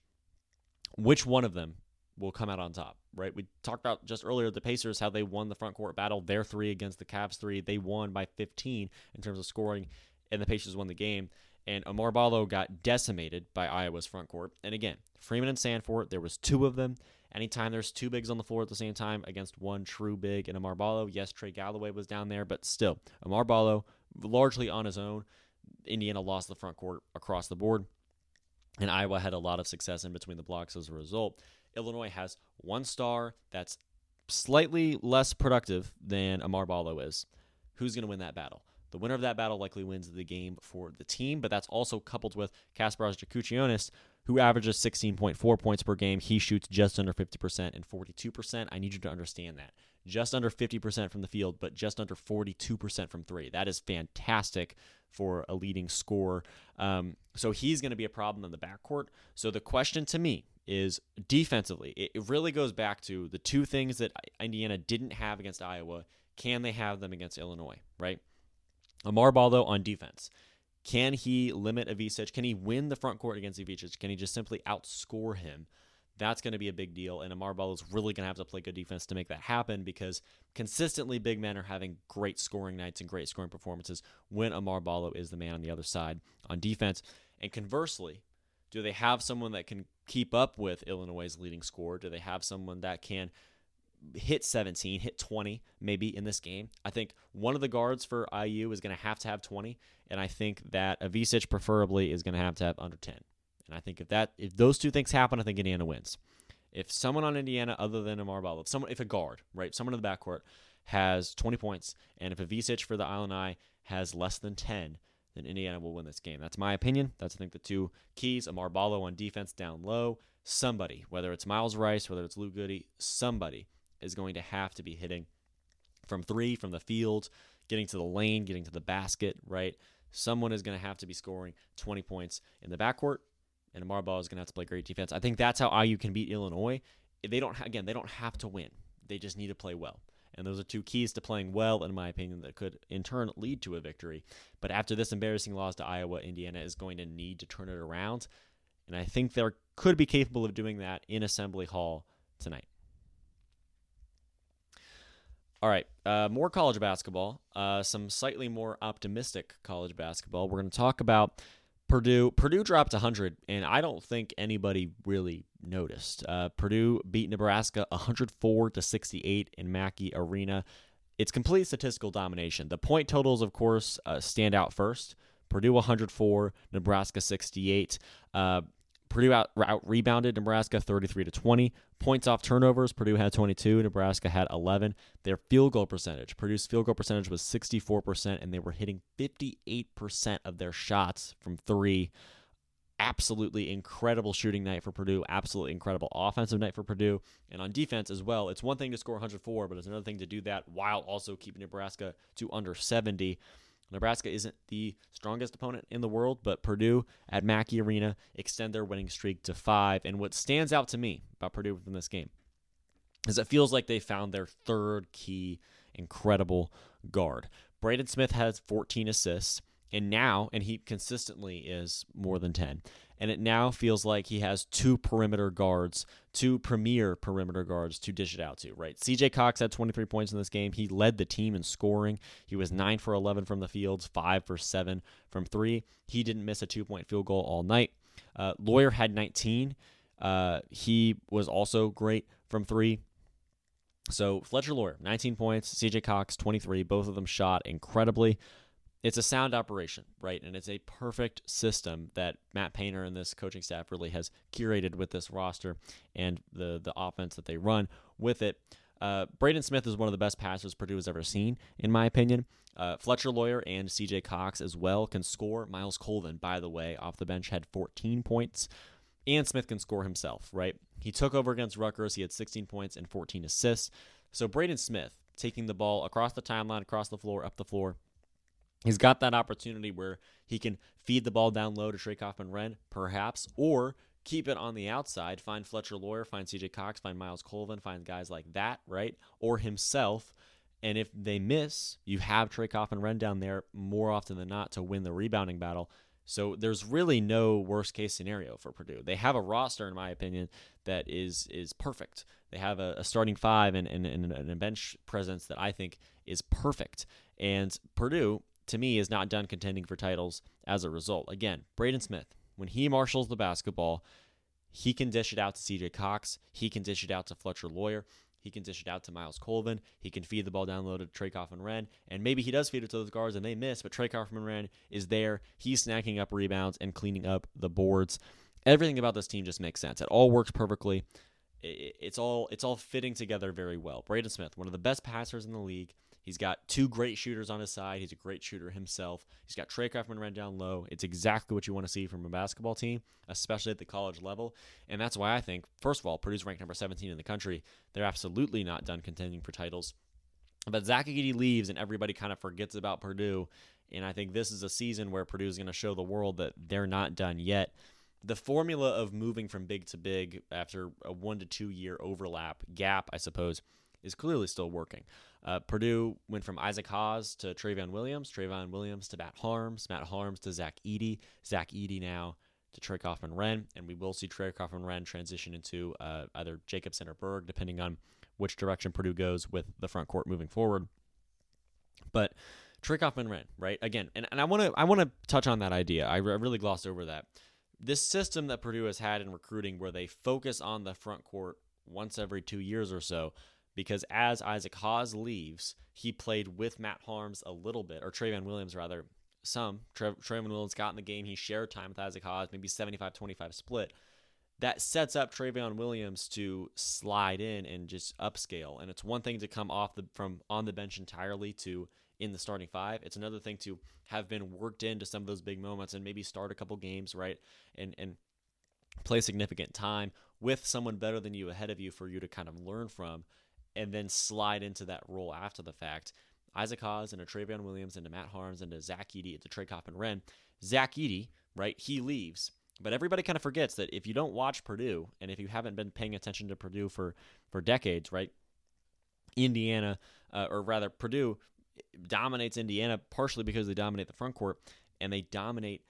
Which one of them will come out on top, right? We talked about just earlier the Pacers, how they won the front court battle, their 3 against the Cavs 3. They won by 15 in terms of scoring, and the Pacers won the game. And Omar Ballo got decimated by Iowa's front court. And again, Freeman and Sanford, there was 2 of them. Anytime there's 2 bigs on the floor at the same time against one true big in Amar Ballo, yes, Trey Galloway was down there, but still, Amar Ballo, largely on his own. Indiana lost the front court across the board, and Iowa had a lot of success in between the blocks as a result. Illinois has 1 star that's slightly less productive than Amar Ballo is. Who's going to win that battle? The winner of that battle likely wins the game for the team, but that's also coupled with Kasparas Jakutionis, who averages 16.4 points per game. He shoots just under 50% and 42%. I need you to understand that. Just under 50% from the field, but just under 42% from 3. That is fantastic for a leading scorer. So he's going to be a problem in the backcourt. So the question to me is defensively, it really goes back to the 2 things that Indiana didn't have against Iowa. Can they have them against Illinois, right? Amar Ballo on defense. Can he limit Ivisic? Can he win the front court against Ivisic? Can he just simply outscore him? That's going to be a big deal, and Amar Ballo is really going to have to play good defense to make that happen, because consistently big men are having great scoring nights and great scoring performances when Amar Ballo is the man on the other side on defense. And conversely, do they have someone that can keep up with Illinois' leading scorer? Do they have someone that can hit 17, hit 20 maybe in this game? I think one of the guards for IU is going to have 20, and I think that Ivisic preferably is going to have under 10. And I think if those 2 things happen, I think Indiana wins. If someone on Indiana other than Amar Ballo, if a guard, right, someone in the backcourt has 20 points, and if Ivisic for the Illini has less than 10, then Indiana will win this game. That's my opinion. That's, I think, the 2 keys. Amar Ballo on defense down low. Somebody, whether it's Miles Rice, whether it's Luke Goody, somebody is going to have to be hitting from 3, from the field, getting to the lane, getting to the basket, right? Someone is going to have to be scoring 20 points in the backcourt, and Amar Ballo is going to have to play great defense. I think that's how IU can beat Illinois. They don't have to win. They just need to play well. And those are two keys to playing well, in my opinion, that could in turn lead to a victory. But after this embarrassing loss to Iowa, Indiana is going to need to turn it around. And I think they could be capable of doing that in Assembly Hall tonight. All right, more college basketball, some slightly more optimistic college basketball. We're going to talk about Purdue. Purdue dropped 100, and I don't think anybody really noticed. Purdue beat Nebraska 104-68 in Mackey Arena. It's complete statistical domination. The point totals, of course, stand out first. Purdue 104, Nebraska 68. Purdue out rebounded Nebraska 33-20. Points off turnovers, Purdue had 22, Nebraska had 11. Their field goal percentage, Purdue's field goal percentage was 64%, and they were hitting 58% of their shots from three. Absolutely incredible shooting night for Purdue, absolutely incredible offensive night for Purdue. And on defense as well, it's one thing to score 104, but it's another thing to do that while also keeping Nebraska to under 70. Nebraska isn't the strongest opponent in the world, but Purdue at Mackey Arena extend their winning streak to 5. And what stands out to me about Purdue from this game is it feels like they found their third key incredible guard. Braden Smith has 14 assists, and he consistently is more than 10. And it now feels like he has two premier perimeter guards to dish it out to, right? CJ Cox had 23 points in this game. He led the team in scoring. He was 9 for 11 from the field, 5 for 7 from 3. He didn't miss a 2-point field goal all night. Lawyer had 19. He was also great from 3. So Fletcher Lawyer, 19 points. CJ Cox, 23. Both of them shot incredibly. It's a sound operation, right? And it's a perfect system that Matt Painter and this coaching staff really has curated with this roster and the offense that they run with it. Braden Smith is one of the best passers Purdue has ever seen, in my opinion. Fletcher Lawyer and CJ Cox as well can score. Miles Colvin, by the way, off the bench had 14 points. And Smith can score himself, right? He took over against Rutgers. He had 16 points and 14 assists. So Braden Smith taking the ball across the timeline, across the floor, up the floor. He's got that opportunity where he can feed the ball down low to Trey Kaufman-Renn, perhaps, or keep it on the outside, find Fletcher Lawyer, find CJ Cox, find Miles Colvin, find guys like that, right? Or himself. And if they miss, you have Trey Kaufman-Renn down there more often than not to win the rebounding battle. So there's really no worst-case scenario for Purdue. They have a roster, in my opinion, that is perfect. They have a starting 5 and a bench presence that I think is perfect. And Purdue, to me, is not done contending for titles as a result. Again, Braden Smith, when he marshals the basketball, he can dish it out to CJ Cox. He can dish it out to Fletcher Lawyer. He can dish it out to Miles Colvin. He can feed the ball down low to Trey Kaufman-Renn. And maybe he does feed it to those guards and they miss, but Trey Kaufman-Renn is there. He's snacking up rebounds and cleaning up the boards. Everything about this team just makes sense. It all works perfectly. It's all fitting together very well. Braden Smith, one of the best passers in the league. He's got 2 great shooters on his side. He's a great shooter himself. He's got Trey Kaufman-Renn down low. It's exactly what you want to see from a basketball team, especially at the college level. And that's why I think, first of all, Purdue's ranked number 17 in the country. They're absolutely not done contending for titles. But Zach Edey leaves, and everybody kind of forgets about Purdue. And I think this is a season where Purdue is going to show the world that they're not done yet. The formula of moving from big to big after a 1 to 2 year gap, I suppose, is clearly still working. Purdue went from Isaac Haas to Trayvon Williams to Matt Harms to Zach Edey now to Trey Kaufman-Renn, and we will see Trey Kaufman-Renn transition into either Jacobson or Berg, depending on which direction Purdue goes with the front court moving forward. But Trey Kaufman-Renn, right? Again, and I want to touch on that idea. I really glossed over that. This system that Purdue has had in recruiting where they focus on the front court once every 2 years or so, because as Isaac Haas leaves, he played with Matt Harms a little bit, or Trayvon Williams rather, some. Trayvon Williams got in the game. He shared time with Isaac Haas, maybe 75-25 split. That sets up Trayvon Williams to slide in and just upscale. And it's one thing to come from on the bench entirely to in the starting 5. It's another thing to have been worked into some of those big moments and maybe start a couple games, right? And play significant time with someone better than you ahead of you for you to kind of learn from, and then slide into that role after the fact. Isaac Haas into Trayvon Williams into Matt Harms into Zach Edey into Trey Kaufman-Renn. Zach Edey, right, he leaves. But everybody kind of forgets that if you don't watch Purdue, and if you haven't been paying attention to Purdue for decades, right, Indiana, or rather Purdue, dominates Indiana partially because they dominate the front court, and they dominate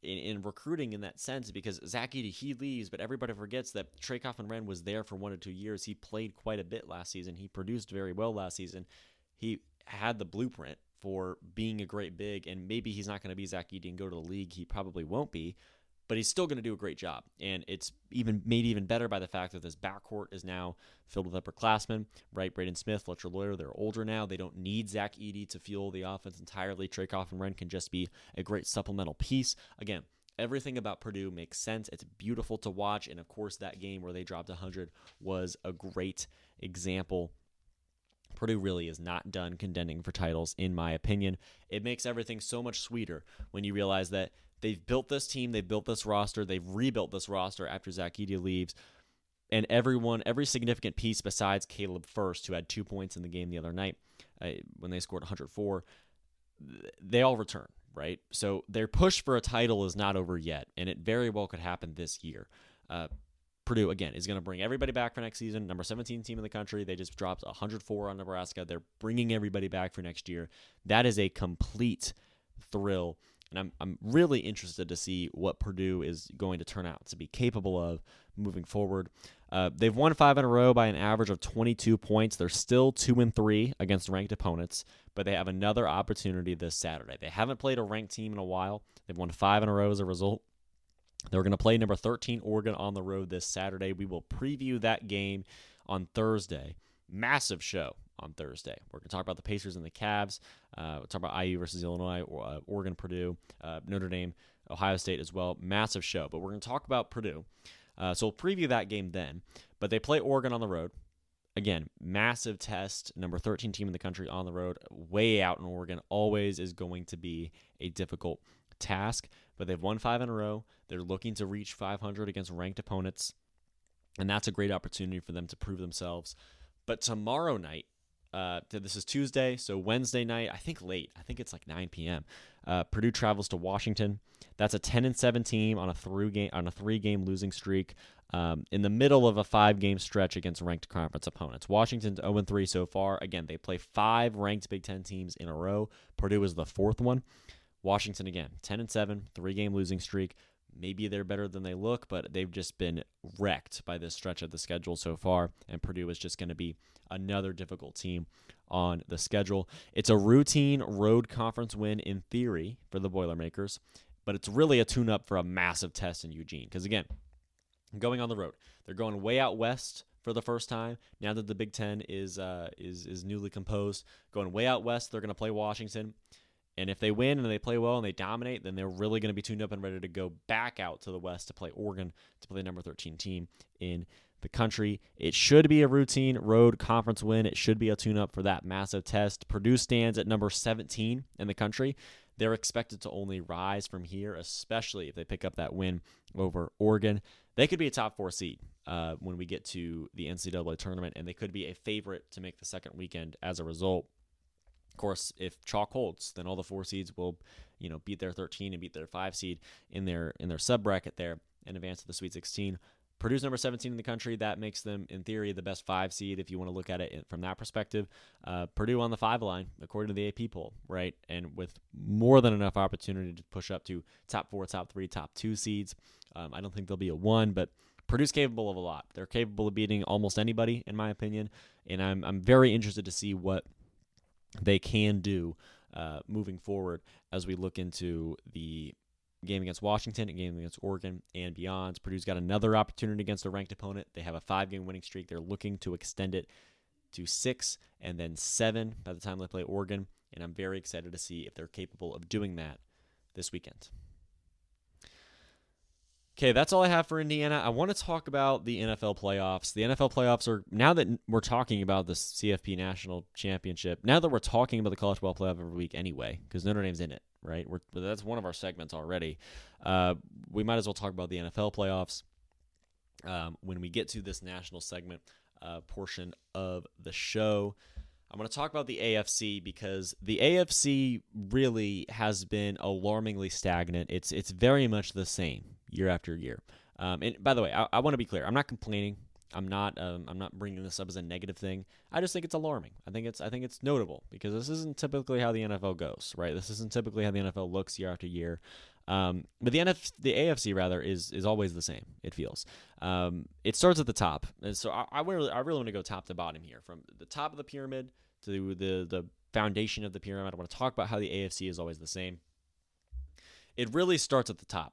in recruiting in that sense because Zach Edey, he leaves, but everybody forgets that Trey Coffin-Renn was there for 1 or 2 years. He played quite a bit last season. He produced very well last season. He had the blueprint for being a great big, and maybe he's not going to be Zach Edey and go to the league. He probably won't be, but he's still going to do a great job. And it's even made even better by the fact that this backcourt is now filled with upperclassmen, right? Braden Smith, Fletcher Lawyer, they're older now. They don't need Zach Edey to fuel the offense entirely. Trey Coffin-Renn can just be a great supplemental piece. Again, everything about Purdue makes sense. It's beautiful to watch. And of course, that game where they dropped 100 was a great example. Purdue really is not done contending for titles, in my opinion. It makes everything so much sweeter when you realize that they've built this team, they've built this roster, they've rebuilt this roster after Zach Edey leaves, and every significant piece besides Caleb First, who had 2 points in the game the other night when they scored 104, they all return, right? So their push for a title is not over yet, and it very well could happen this year. Purdue, again, is going to bring everybody back for next season. Number 17 team in the country. They just dropped 104 on Nebraska. They're bringing everybody back for next year. That is a complete thrill, and I'm really interested to see what Purdue is going to turn out to be capable of moving forward. They've won 5 in a row by an average of 22 points. They're still 2-3 against ranked opponents, but they have another opportunity this Saturday. They haven't played a ranked team in a while. They've won 5 in a row as a result. They're going to play number 13 Oregon on the road this Saturday. We will preview that game on Thursday. Massive show on Thursday. We're going to talk about the Pacers and the Cavs. We'll talk about IU versus Illinois, Oregon, Purdue, Notre Dame, Ohio State as well. Massive show. But we're going to talk about Purdue. So we'll preview that game then. But they play Oregon on the road. Again, massive test. Number 13 team in the country on the road. Way out in Oregon. Always is going to be a difficult task. But they've won 5 in a row. They're looking to reach 500 against ranked opponents. And that's a great opportunity for them to prove themselves. But tomorrow night, this is Tuesday, so Wednesday night, I think late. I think it's like 9 p.m. Purdue travels to Washington. That's a 10-7 team on a 3-game losing streak in the middle of a 5-game stretch against ranked conference opponents. Washington's 0-3 so far. Again, they play 5 ranked Big Ten teams in a row. Purdue is the 4th one. Washington, again, 10-7, 3-game losing streak. Maybe they're better than they look, but they've just been wrecked by this stretch of the schedule so far, and Purdue is just going to be another difficult team on the schedule. It's a routine road conference win in theory for the Boilermakers, but it's really a tune-up for a massive test in Eugene. Because, again, going on the road, they're going way out west for the first time. Now that the Big Ten is newly composed, going way out west, they're going to play Washington. And if they win and they play well and they dominate, then they're really going to be tuned up and ready to go back out to the west to play Oregon, to play the number 13 team in the country. It should be a routine road conference win. It should be a tune-up for that massive test. Purdue stands at number 17 in the country. They're expected to only rise from here, especially if they pick up that win over Oregon. They could be a top 4 seed when we get to the NCAA tournament, and they could be a favorite to make the second weekend as a result. Of course, if chalk holds, then all the 4 seeds will, beat their 13 and beat their 5 seed in their sub bracket there and advance to the Sweet 16. Purdue's number 17 in the country. That makes them, in theory, the best 5 seed if you want to look at it from that perspective. Purdue on the 5 line, according to the AP poll, right? And with more than enough opportunity to push up to top 4, top 3, top 2 seeds. I don't think there'll be a 1, but Purdue's capable of a lot. They're capable of beating almost anybody, in my opinion, and I'm very interested to see what they can do moving forward as we look into the game against Washington, a game against Oregon, and beyond. Purdue's got another opportunity against a ranked opponent. They have a 5-game winning streak. They're looking to extend it to 6 and then 7 by the time they play Oregon, and I'm very excited to see if they're capable of doing that this weekend. Okay, that's all I have for Indiana. I want to talk about the NFL playoffs. The NFL playoffs are, now that we're talking about the CFP National Championship, now that we're talking about the college football playoff every week anyway, because Notre Dame's in it, right? That's one of our segments already. We might as well talk about the NFL playoffs when we get to this national segment portion of the show. I'm going to talk about the AFC because the AFC really has been alarmingly stagnant. It's very much the same year after year. And by the way, I want to be clear. I'm not complaining I'm not bringing this up as a negative thing. I just think it's alarming. I think it's notable because this isn't typically how the NFL goes, right? This isn't typically how the NFL looks year after year. But the AFC rather is always the same. It feels. It starts at the top, and so I really want to go top to bottom here, from the top of the pyramid to the foundation of the pyramid. I want to talk about how the AFC is always the same. It really starts at the top.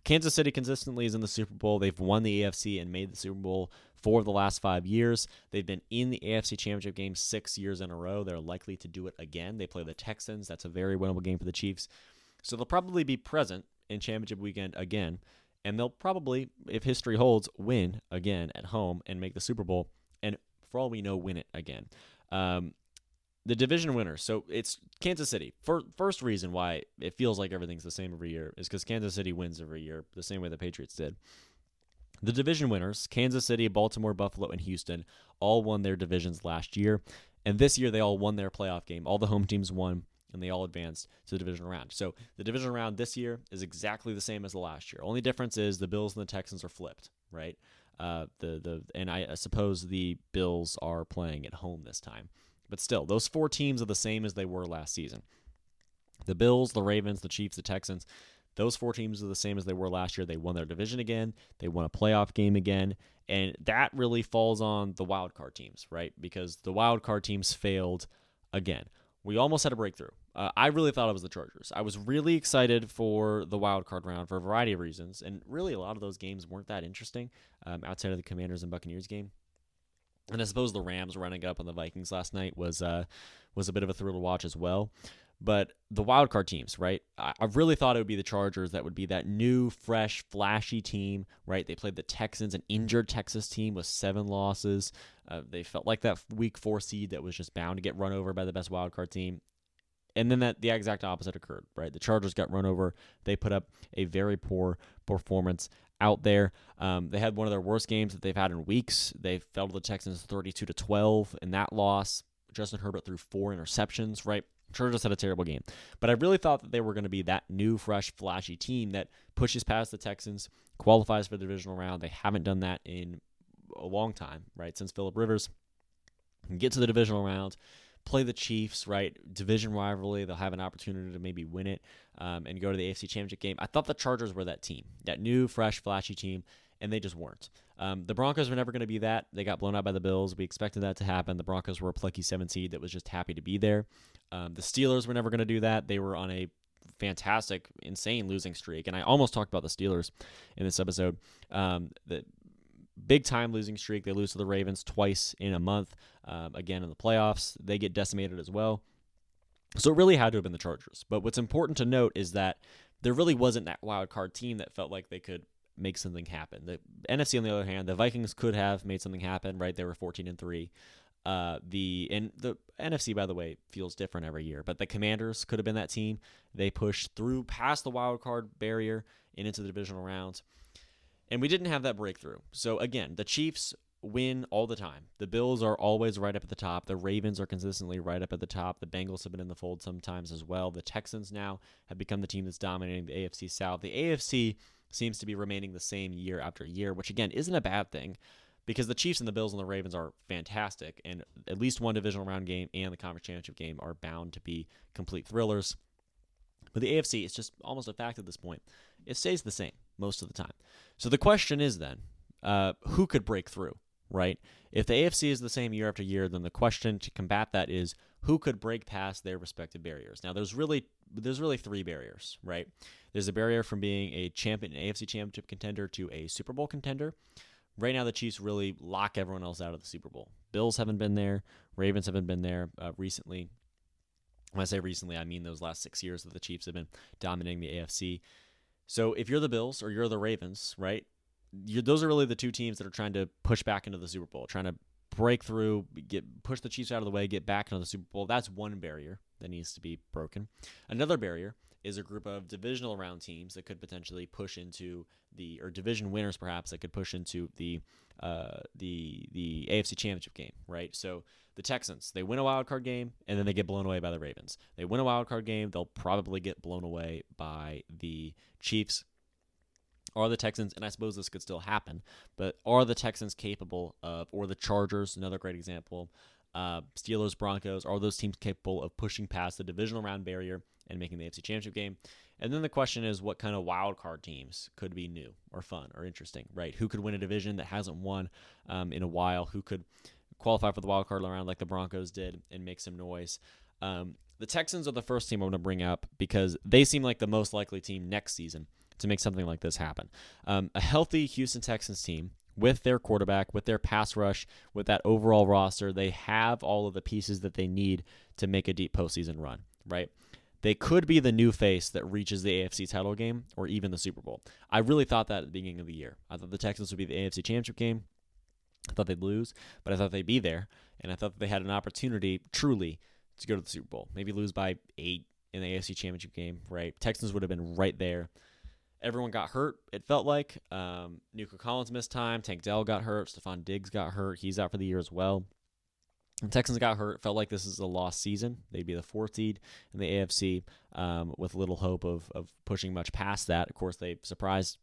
Kansas City consistently is in the Super Bowl. They've won the AFC and made the Super Bowl 4 of the last 5 years. They've been in the AFC Championship game 6 years in a row. They're likely to do it again. They play the Texans. That's a very winnable game for the Chiefs. So they'll probably be present in Championship weekend again, and they'll probably, if history holds, win again at home and make the Super Bowl, and for all we know, win it again. The division winners, so it's Kansas City. First reason why it feels like everything's the same every year is because Kansas City wins every year, the same way the Patriots did. The division winners, Kansas City, Baltimore, Buffalo, and Houston, all won their divisions last year, and this year they all won their playoff game. All the home teams won, and they all advanced to the divisional round. So the divisional round this year is exactly the same as the last year. Only difference is the Bills and the Texans are flipped, right? And I suppose the Bills are playing at home this time. But still, those 4 teams are the same as they were last season. The Bills, the Ravens, the Chiefs, the Texans, those 4 teams are the same as they were last year. They won their division again. They won a playoff game again. And that really falls on the wild card teams, right? Because the wild card teams failed again. We almost had a breakthrough. I really thought it was the Chargers. I was really excited for the wild card round for a variety of reasons. And really, a lot of those games weren't that interesting outside of the Commanders and Buccaneers game. And I suppose the Rams running up on the Vikings last night was a bit of a thrill to watch as well. But the wild card teams, right? I really thought it would be the Chargers that would be that new, fresh, flashy team, right? They played the Texans, an injured Texas team with 7 losses. They felt like that week 4 seed that was just bound to get run over by the best wild card team. And then the exact opposite occurred, right? The Chargers got run over. They put up a very poor performance out there. They had one of their worst games that they've had in weeks. They fell to the Texans 32-12 in that loss. Justin Herbert threw 4 interceptions, right? Chargers had a terrible game. But I really thought that they were going to be that new, fresh, flashy team that pushes past the Texans, qualifies for the divisional round. They haven't done that in a long time, right? Since Phillip Rivers. Get to the divisional round, play the Chiefs, right? Division rivalry. They'll have an opportunity to maybe win it and go to the AFC Championship game. I thought the Chargers were that team, that new, fresh, flashy team, and they just weren't. The Broncos were never going to be that. They got blown out by the Bills. We expected that to happen. The Broncos were a plucky 7 seed that was just happy to be there. The Steelers were never going to do that. They were on a fantastic, insane losing streak, and I almost talked about the Steelers in this episode. The big-time losing streak. They lose to the Ravens twice in a month. Again, in the playoffs, they get decimated as well. So it really had to have been the Chargers. But what's important to note is that there really wasn't that wild card team that felt like they could make something happen. The NFC, on the other hand, the Vikings could have made something happen, right? They were 14-3. The NFC, by the way, feels different every year, but the Commanders could have been that team. They pushed through past the wild card barrier and into the divisional rounds, and we didn't have that breakthrough. So again, the Chiefs win all the time. The Bills are always right up at the top. The Ravens are consistently right up at the top. The Bengals have been in the fold sometimes as well. The Texans now have become the team that's dominating the AFC South. The AFC seems to be remaining the same year after year, which again isn't a bad thing, because the Chiefs and the Bills and the Ravens are fantastic, and at least one divisional round game and the conference championship game are bound to be complete thrillers. But the AFC is just almost a fact at this point. It stays the same most of the time. So the question is then, who could break through, right? If the AFC is the same year after year, then the question to combat that is who could break past their respective barriers. Now, there's really 3 barriers, right? There's a barrier from being an AFC championship contender to a Super Bowl contender. Right now, the Chiefs really lock everyone else out of the Super Bowl. Bills haven't been there. Ravens haven't been there recently. When I say recently, I mean those last 6 years that the Chiefs have been dominating the AFC. So if you're the Bills or you're the Ravens, right, those are really the 2 teams that are trying to push back into the Super Bowl, trying to break through, push the Chiefs out of the way, get back into the Super Bowl. That's one barrier that needs to be broken. Another barrier is a group of divisional round teams that could potentially push into or division winners perhaps, that could push into the AFC Championship game, right? So the Texans, they win a wild card game and then they get blown away by the Ravens. They win a wild card game, they'll probably get blown away by the Chiefs. Are the Texans, and I suppose this could still happen, but are the Texans capable of, or the Chargers, another great example, Steelers, Broncos, are those teams capable of pushing past the divisional round barrier and making the AFC Championship game? And then the question is, what kind of wild card teams could be new or fun or interesting, right? Who could win a division that hasn't won in a while? Who could qualify for the wild card round like the Broncos did and make some noise? The Texans are the first team I want to bring up because they seem like the most likely team next season to make something like this happen. A healthy Houston Texans team with their quarterback, with their pass rush, with that overall roster, they have all of the pieces that they need to make a deep postseason run, right? They could be the new face that reaches the AFC title game or even the Super Bowl. I really thought that at the beginning of the year. I thought the Texans would be the AFC Championship game. I thought they'd lose, but I thought they'd be there, and I thought that they had an opportunity, truly, to go to the Super Bowl. Maybe lose by 8 in the AFC Championship game, right? Texans would have been right there. Everyone got hurt, it felt like. Nico Collins missed time. Tank Dell got hurt. Stephon Diggs got hurt. He's out for the year as well. And Texans got hurt. It felt like this is a lost season. They'd be the 4th seed in the AFC with little hope of pushing much past that. Of course, they surprised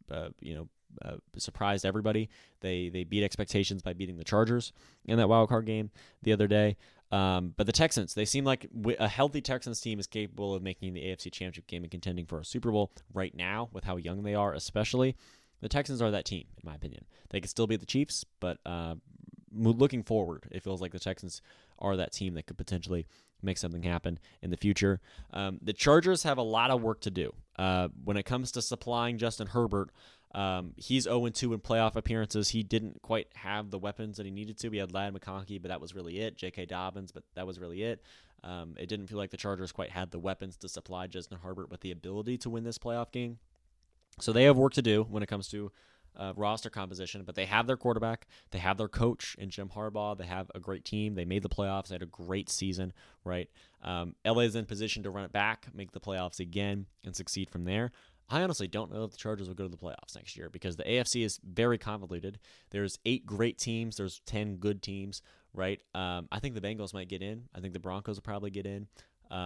everybody. They beat expectations by beating the Chargers in that wild card game the other day. But the Texans, they seem like a healthy Texans team is capable of making the AFC Championship game and contending for a Super Bowl right now with how young they are, especially. The Texans are that team, in my opinion. They could still beat the Chiefs, but looking forward, it feels like the Texans are that team that could potentially make something happen in the future. The Chargers have a lot of work to do. When it comes to supplying Justin Herbert, he's 0-2 in playoff appearances. He didn't quite have the weapons that he needed to. He had Ladd McConkey, but that was really it. J.K. Dobbins, but that was really it. It didn't feel like the Chargers quite had the weapons to supply Justin Herbert with the ability to win this playoff game. So they have work to do when it comes to roster composition, but they have their quarterback, they have their coach in Jim Harbaugh, they have a great team, they made the playoffs, they had a great season, right? LA is in position to run it back, make the playoffs again, and succeed from there. I honestly don't know if the Chargers will go to the playoffs next year because the AFC is very convoluted. There's 8 great teams, there's 10 good teams, right? I think the Bengals might get in. I think the Broncos will probably get in.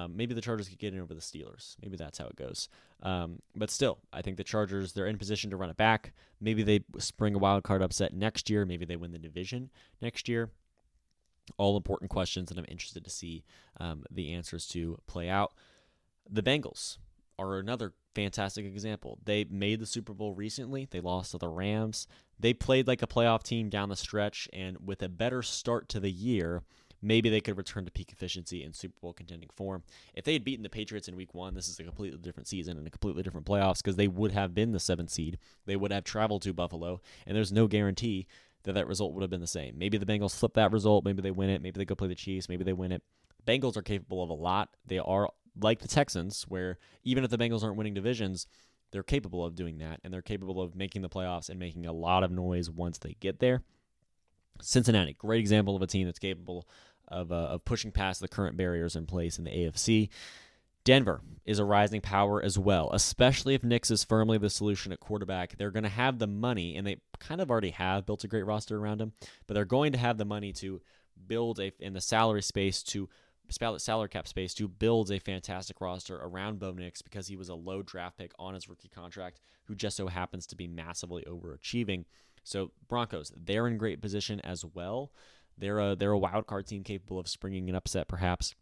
Maybe the Chargers could get in over the Steelers. Maybe that's how it goes. But still, I think the Chargers, they're in position to run it back. Maybe they spring a wild card upset next year. Maybe they win the division next year. All important questions that I'm interested to see the answers to play out. The Bengals are another fantastic example. They made the Super Bowl recently. They lost to the Rams. They played like a playoff team down the stretch, and with a better start to the year, maybe they could return to peak efficiency in Super Bowl contending form. If they had beaten the Patriots in Week 1, this is a completely different season and a completely different playoffs because they would have been the 7th seed. They would have traveled to Buffalo, and there's no guarantee that result would have been the same. Maybe the Bengals flip that result. Maybe they win it. Maybe they go play the Chiefs. Maybe they win it. Bengals are capable of a lot. They are like the Texans, where even if the Bengals aren't winning divisions, they're capable of doing that, and they're capable of making the playoffs and making a lot of noise once they get there. Cincinnati, great example of a team that's capable of pushing past the current barriers in place in the AFC. Denver is a rising power as well, especially if Nix is firmly the solution at quarterback. They're going to have the money, and they kind of already have built a great roster around him, but they're going to have the money to build in the salary cap space to build a fantastic roster around Bo Nix because he was a low draft pick on his rookie contract who just so happens to be massively overachieving. So Broncos, they're in great position as well. They're a wild card team capable of springing an upset perhaps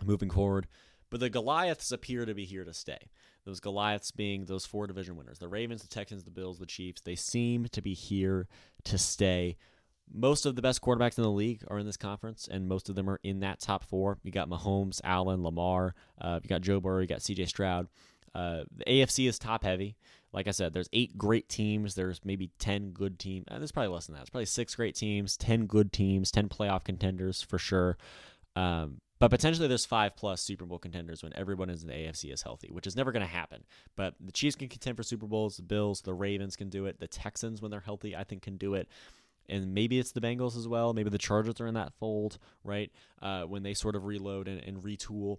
moving forward. But the Goliaths appear to be here to stay. Those Goliaths being those 4 division winners. The Ravens, the Texans, the Bills, the Chiefs. They seem to be here to stay. Most of the best quarterbacks in the league are in this conference, and most of them are in that top 4. You got Mahomes, Allen, Lamar. You got Joe Burrow. You got C.J. Stroud. The AFC is top-heavy. Like I said, there's 8 great teams. There's maybe 10 good teams. There's probably less than that. There's probably 6 great teams, 10 good teams, 10 playoff contenders for sure. But potentially there's 5+ Super Bowl contenders when everyone in the AFC is healthy, which is never going to happen. But the Chiefs can contend for Super Bowls. The Bills, the Ravens can do it. The Texans, when they're healthy, I think can do it. And maybe it's the Bengals as well. Maybe the Chargers are in that fold, right, when they sort of reload and retool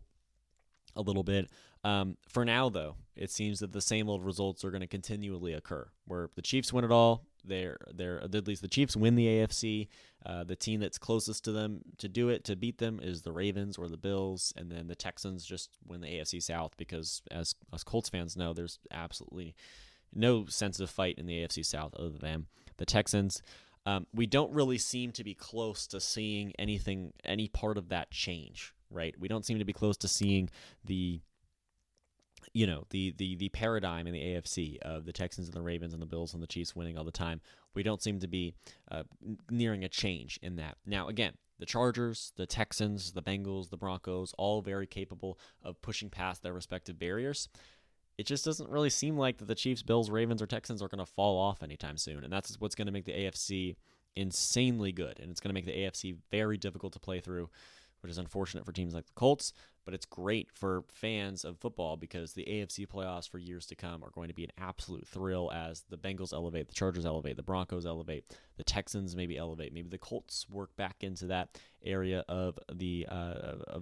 a little bit. For now, though, it seems that the same old results are going to continually occur, where the Chiefs win it all. At least the Chiefs win the AFC. The team that's closest to them to do it, to beat them, is the Ravens or the Bills, and then the Texans just win the AFC South because, as us Colts fans know, there's absolutely no sense of fight in the AFC South other than the Texans. We don't really seem to be close to seeing any part of that change, right? We don't seem to be close to seeing the paradigm in the AFC of the Texans and the Ravens and the Bills and the Chiefs winning all the time. We don't seem to be nearing a change in that. Now, again, the Chargers, the Texans, the Bengals, the Broncos, all very capable of pushing past their respective barriers. It just doesn't really seem like that the Chiefs, Bills, Ravens, or Texans are going to fall off anytime soon. And that's what's going to make the AFC insanely good. And it's going to make the AFC very difficult to play through, which is unfortunate for teams like the Colts, but it's great for fans of football because the AFC playoffs for years to come are going to be an absolute thrill as the Bengals elevate, the Chargers elevate, the Broncos elevate, the Texans maybe elevate, maybe the Colts work back into that area of the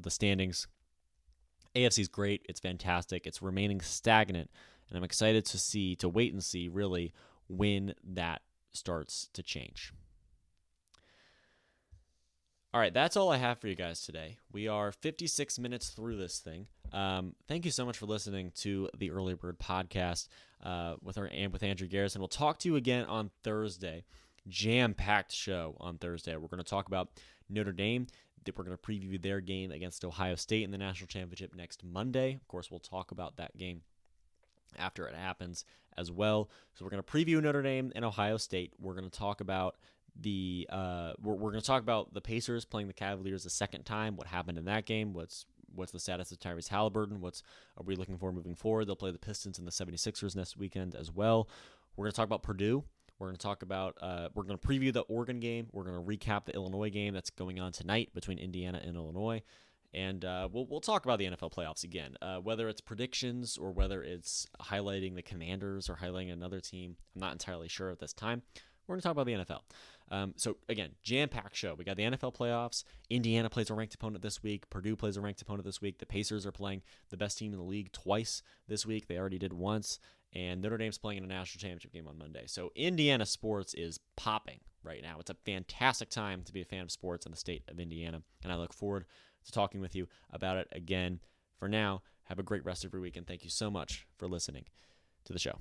standings. AFC is great. It's fantastic. It's remaining stagnant, and I'm excited to wait and see really when that starts to change. All right, that's all I have for you guys today. We are 56 minutes through this thing. Thank you so much for listening to the Early Bird Podcast with Andrew Garrison. We'll talk to you again on Thursday. Jam-packed show on Thursday. We're going to talk about Notre Dame. We're going to preview their game against Ohio State in the national championship next Monday. Of course, we'll talk about that game after it happens as well. So we're going to preview Notre Dame and Ohio State. We're going to talk about the Pacers playing the Cavaliers a second time. What happened in that game? What's the status of Tyrese Halliburton? What are we looking for moving forward? They'll play the Pistons and the 76ers next weekend as well. We're going to talk about Purdue. We're going to talk about we're going to preview the Oregon game. We're going to recap the Illinois game that's going on tonight between Indiana and Illinois. And we'll talk about the NFL playoffs again, whether it's predictions or whether it's highlighting the Commanders or highlighting another team. I'm not entirely sure at this time. We're going to talk about the NFL. So, again, jam-packed show. We got the NFL playoffs. Indiana plays a ranked opponent this week. Purdue plays a ranked opponent this week. The Pacers are playing the best team in the league twice this week. They already did once. And Notre Dame's playing in a national championship game on Monday. So, Indiana sports is popping right now. It's a fantastic time to be a fan of sports in the state of Indiana. And I look forward to talking with you about it again. For now, have a great rest of your week. And thank you so much for listening to the show.